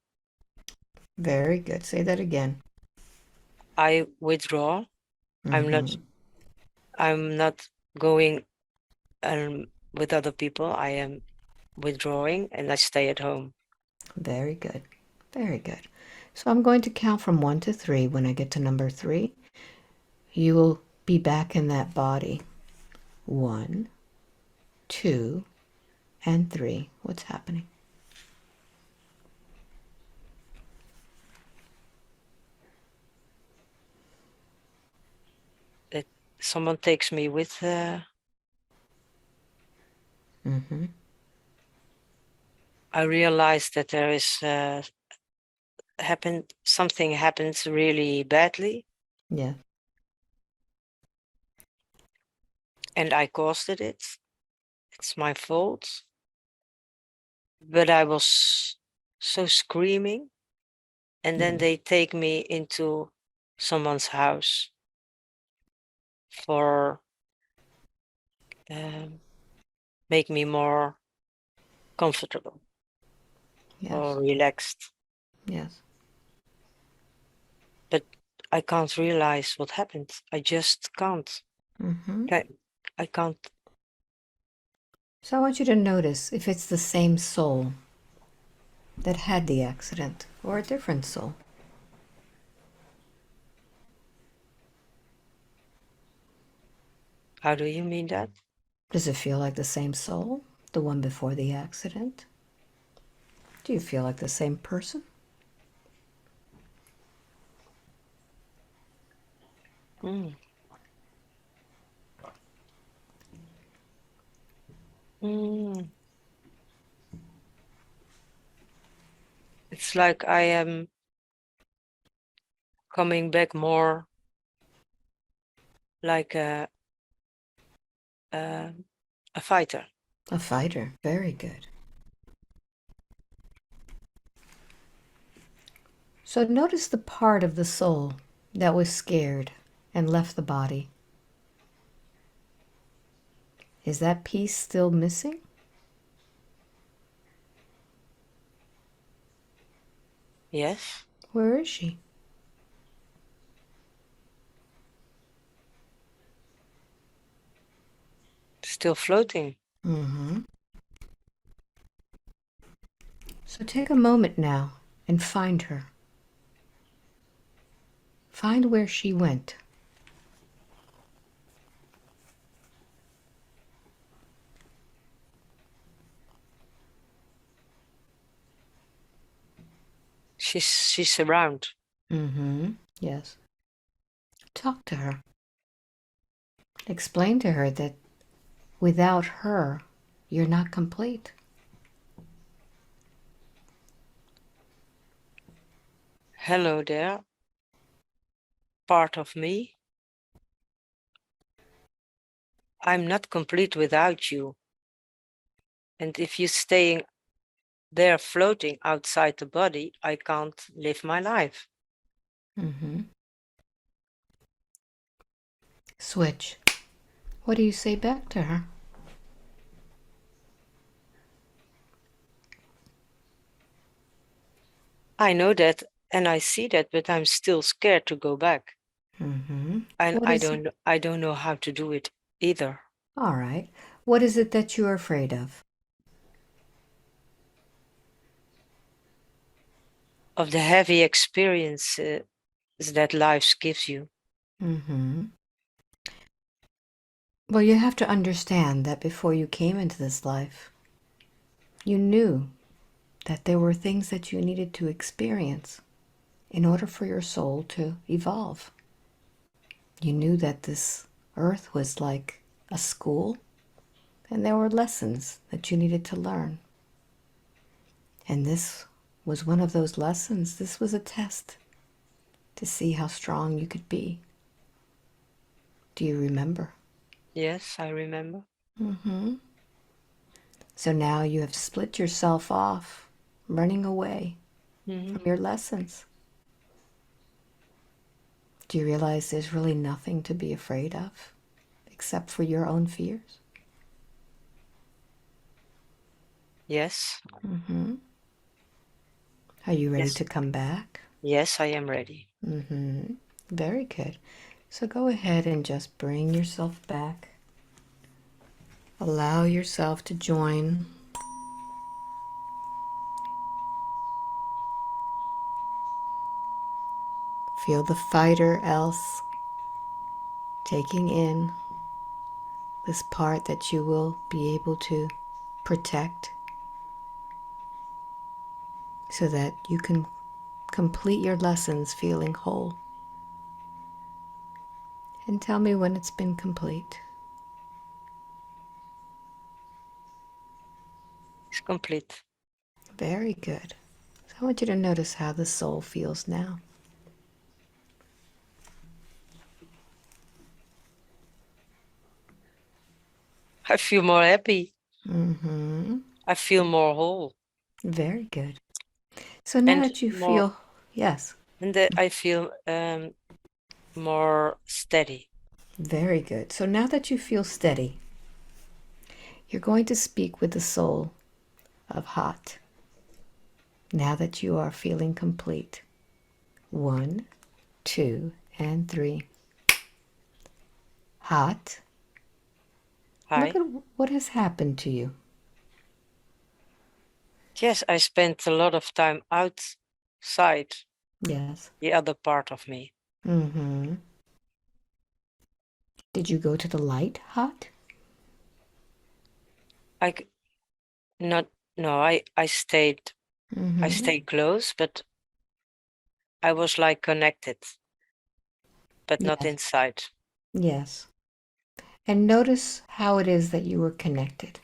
Very good. Say that again. I withdraw. I'm not. Mm-hmm. I'm not going with other people. I am withdrawing and I stay at home. Very good. Very good. So I'm going to count from 1 to 3. When I get to number 3, you will be back in that body. 1, 2, and 3. What's happening? someone takes me with. Mm-hmm. I realize that there is something happens really badly, Yeah. and I caused it. It's my fault. But I was so screaming, and then they take me into someone's house for make me more comfortable or Yes. relaxed. Yes. But I can't realize what happened. I just can't. Mm-hmm. I can't. So I want you to notice if it's the same soul that had the accident or a different soul. How do you mean that? Does it feel like the same soul, the one before the accident? Do you feel like the same person? Mm. Mm. It's like I am coming back more like a, a fighter. A fighter. Very good. So notice the part of the soul that was scared and left the body. Is that piece still missing? Yes, Where is she? still floating. Mm-hmm. So take a moment now and find her. Find where she went. She's around. Mm-hmm. Yes. Talk to her. Explain to her that without her, you're not complete. Hello there, part of me. I'm not complete without you. And if you're staying there floating outside the body, I can't live my life. Mm-hmm. Switch. What do you say back to her? I know that and I see that, but I'm still scared to go back. Mm-hmm. And What is it? I don't know how to do it either. All right. What is it that you're afraid of? Of the heavy experiences that life gives you. Mm-hmm. Well, you have to understand that before you came into this life, you knew that there were things that you needed to experience in order for your soul to evolve. You knew that this earth was like a school, and there were lessons that you needed to learn. And this was one of those lessons. This was a test to see how strong you could be. Do you remember? Yes, I remember. Mm-hmm. So now you have split yourself off, running away Mm-hmm. from your lessons. Do you realize there's really nothing to be afraid of except for your own fears? Yes. Mm-hmm. Are you ready Yes. to come back? Yes, I am ready. Mm-hmm. Very good. So go ahead and just bring yourself back. Allow yourself to join. Feel the fighter else taking in this part that you will be able to protect so that you can complete your lessons feeling whole. And tell me when it's been complete. It's complete. Very good. So I want you to notice how the soul feels now. I feel more happy. Mm-hmm. I feel more whole. Very good. So now And that you more, feel, yes, and I feel more steady. very good. So now that you feel steady, you're going to speak with the soul of hot. Now that you are feeling complete. 1, 2, and 3. Hot. Look Hi. at what has happened to you. Yes, I spent a lot of time outside Yes. the other part of me. Mm-hmm. Did you go to the light, hot? I c- not no, I stayed I Mm-hmm. stayed close, but I was like connected, but not Yes. inside Yes. And notice how it is that you were connected.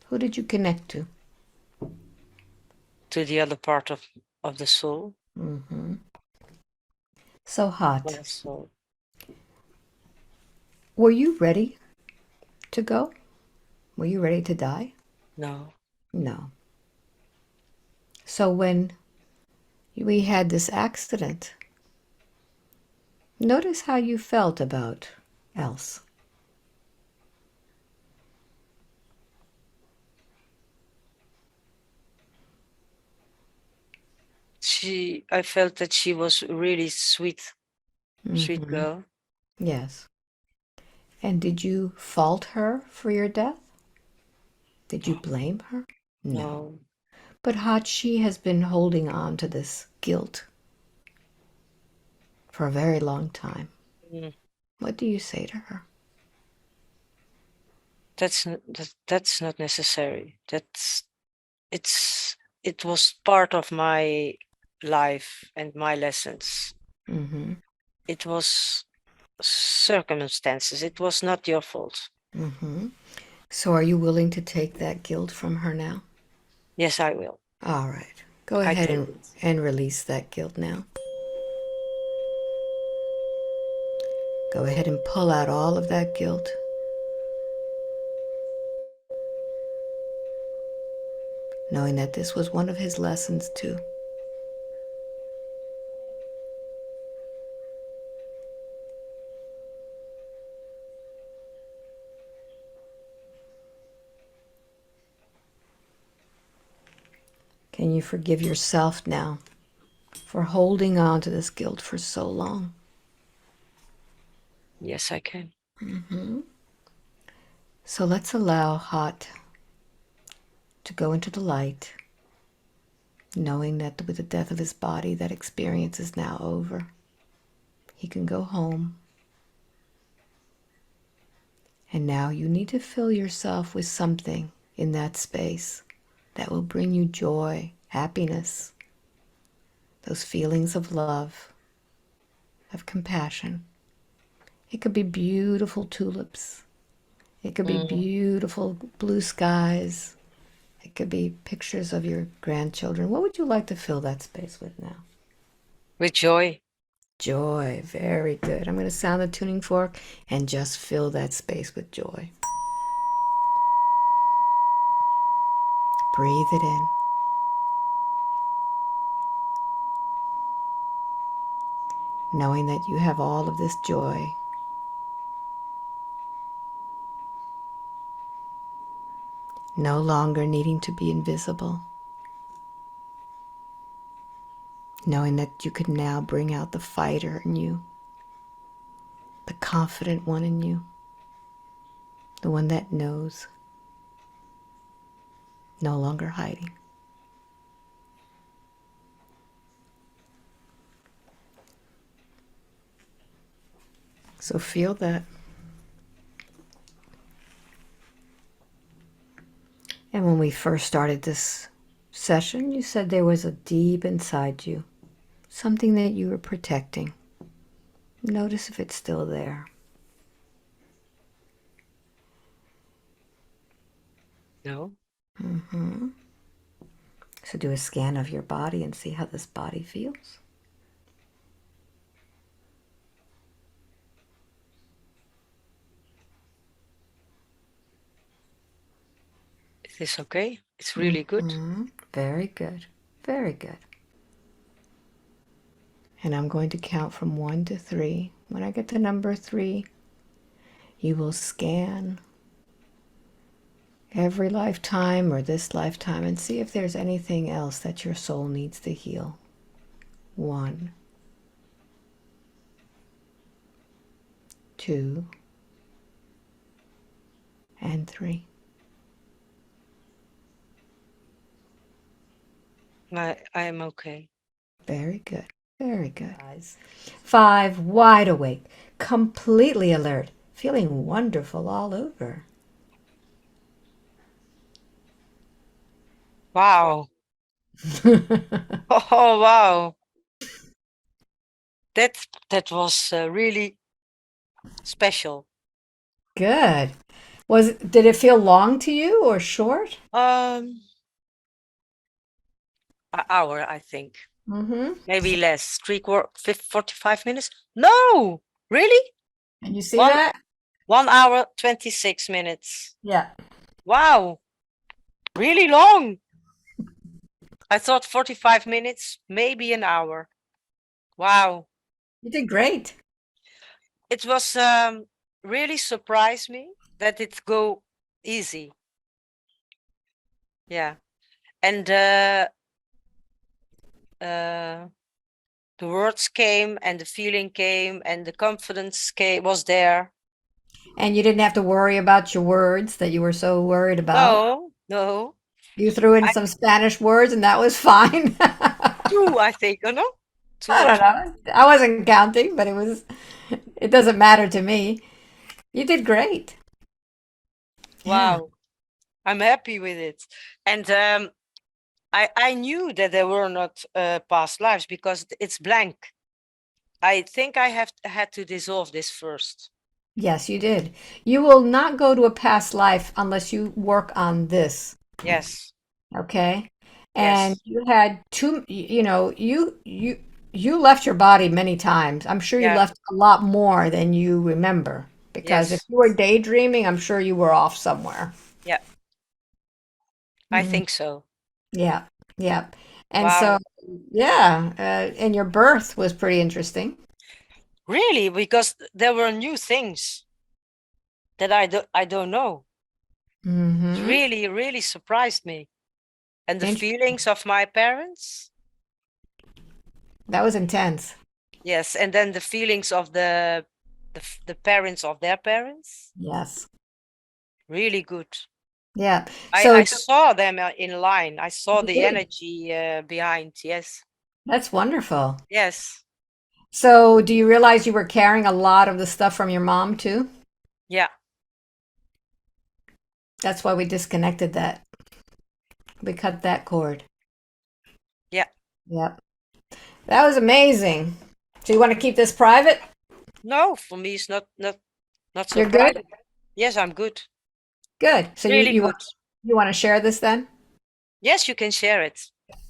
Who did you connect to? to the other part of the soul. Mm-hmm. So hot. My soul. Were you ready to go? Were you ready to die? No. No. So when we had this accident, notice how you felt about Else. I felt that she was really sweet Mm-hmm. girl. Yes. And did you fault her for your death? Did you No. blame her? No. No. But Hot, she has been holding on to this guilt for a very long time. Mm. What do you say to her? That's not necessary. It was part of my life and my lessons. Mm-hmm. It was circumstances. It was not your fault. Mm-hmm. So are you willing to take that guilt from her now? Yes, I will. All right. Go I ahead take and, it. and release that guilt now. Go ahead and pull out all of that guilt. Knowing that this was one of his lessons too. Can you forgive yourself now for holding on to this guilt for so long? Yes, I can. Mm-hmm. So let's allow Hot to go into the light, knowing that with the death of his body, that experience is now over. He can go home. And now you need to fill yourself with something in that space that will bring you joy, happiness, those feelings of love, of compassion. It could be beautiful tulips. It could be Mm. beautiful blue skies. It could be pictures of your grandchildren. What would you like to fill that space with now? With joy. Joy. Very good. I'm going to sound the tuning fork and just fill that space with joy. Breathe it in. Knowing that you have all of this joy. No longer needing to be invisible. Knowing that you could now bring out the fighter in you, the confident one in you, the one that knows, no longer hiding. So feel that. And when we first started this session, you said there was a deep inside you, something that you were protecting. Notice if it's still there. No. Mm-hmm. So do a scan of your body and see how this body feels. It is okay. It's really good. Mm-hmm. Very good. Very good. And I'm going to count from 1 to 3. When I get to number 3, you will scan every lifetime or this lifetime and see if there's anything else that your soul needs to heal. 1, 2, and 3. I am okay. Very good. Very good. 5, wide awake, completely alert, feeling wonderful all over. Wow. Oh, wow. That was really special. Good. Did it feel long to you or short? An hour, I think. Mm-hmm. Maybe less. 45 minutes. No, really? And you see One that? 1 hour 26 minutes. Yeah. Wow, really long. I thought 45 minutes, maybe an hour. Wow. You did great. It was really surprised me that it go easy. Yeah. And uh the words came and the feeling came and the confidence was there. And you didn't have to worry about your words that you were so worried about. No, no. You threw in I some Spanish words and that was fine. two, I think, or no? Two I or don't three. know. I wasn't counting, but it doesn't matter to me. You did great. Yeah. Wow. I'm happy with it. And I knew that there were not past lives because it's blank. I think I had to dissolve this first. Yes, you did. You will not go to a past life unless you work on this. Yes, Okay. And yes, you had you left your body many times. I'm sure you yeah, left a lot more than you remember because if yes, you were daydreaming, I'm sure you were off somewhere. yeah, I Mm, think so. yeah. Yeah. And so, Wow. yeah, and your birth was pretty interesting. Really? Because there were new things that I don't know. It Mm-hmm. really, really surprised me. And the Int feelings of my parents. That was intense. Yes, and then the feelings of the parents of their parents. Yes. Really good. Yeah. I So saw them in line. I saw you the did. energy behind. Yes. That's wonderful. Yes. So do you realize you were carrying a lot of the stuff from your mom too? Yeah. That's why we disconnected that. We cut that cord. Yeah. Yep. That was amazing. So you want to keep this private? No, for me it's not so You're good? private. Yes, I'm good. Good. So Really good. you want to share this then? Yes, you can share it.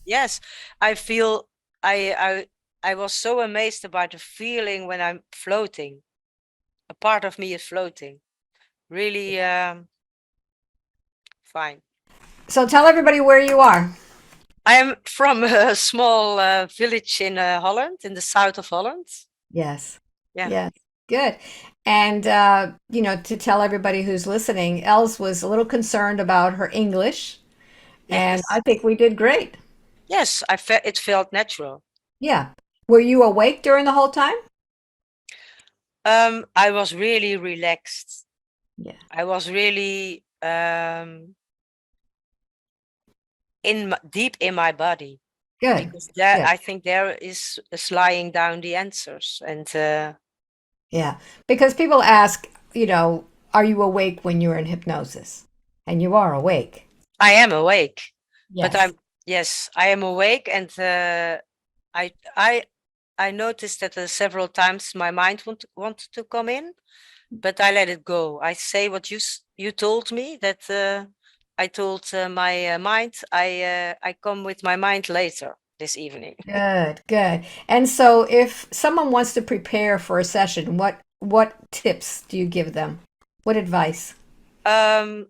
Yes. I feel I I was so amazed about the feeling when I'm floating. A part of me is floating. Really fine. So tell everybody where you are. I am from a small village in Holland, in the south of Holland. Yes. Yeah. Yes. Good. And to tell everybody who's listening, Els was a little concerned about her English, and I Yes. think we did great. Yes, it felt natural. Yeah. Were you awake during the whole time? I was really relaxed. Yeah. I was really deep in my body Good. because there Good. I think there is lying down the answers. And Yeah. Because people ask, are you awake when you're in hypnosis? And you are awake. I am awake, but Yes. yes, I am awake, and I I I noticed that several times my mind wanted to come in, but I let it go. I say what you told me, that I told my mind, I come with my mind later this evening. Good, good. And so if someone wants to prepare for a session, what tips do you give them? What advice? Um,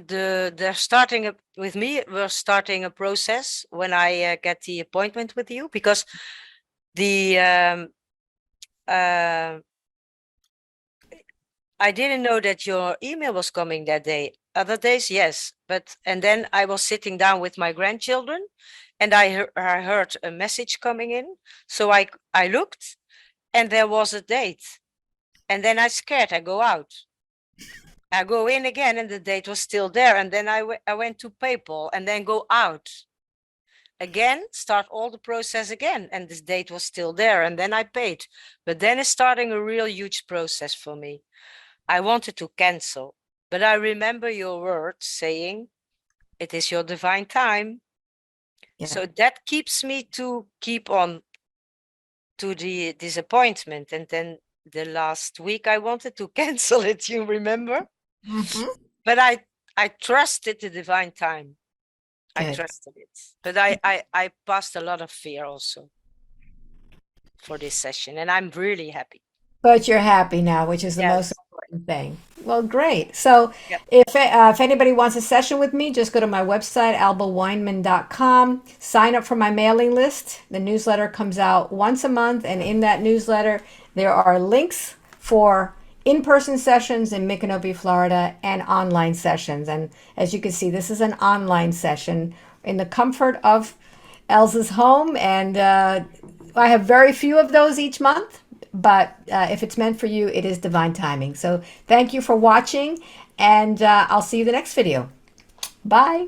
they're starting with me. We're starting a process when I get the appointment with you, because the uh, I didn't know that your email was coming that day. Other days, yes, and then I was sitting down with my grandchildren, and I heard a message coming in. So I looked, and there was a date, and then I scared. I go out. I go in again, and the date was still there. And then I went to PayPal, and then go out again, start all the process again, and this date was still there. And then I paid. But then it's starting a real huge process for me. I wanted to cancel, but I remember your words saying, it is your divine time. Yeah. So that keeps me to keep on to the disappointment. And then the last week I wanted to cancel it, you remember? Mhm. But I trusted the divine time. I Good. trusted it. But I passed a lot of fear also for this session, and I'm really happy. But you're happy now, which is the most Yes. important thing. Well, great. So Yep. if anybody wants a session with me, just go to my website, albaweinman.com, sign up for my mailing list. The newsletter comes out once a month, and in that newsletter, there are links for in-person sessions in Micanopy, Florida, and online sessions. And as you can see, this is an online session in the comfort of Elsa's home, and I have very few of those each month, but if it's meant for you, it is divine timing. So thank you for watching, and I'll see you the next video. Bye.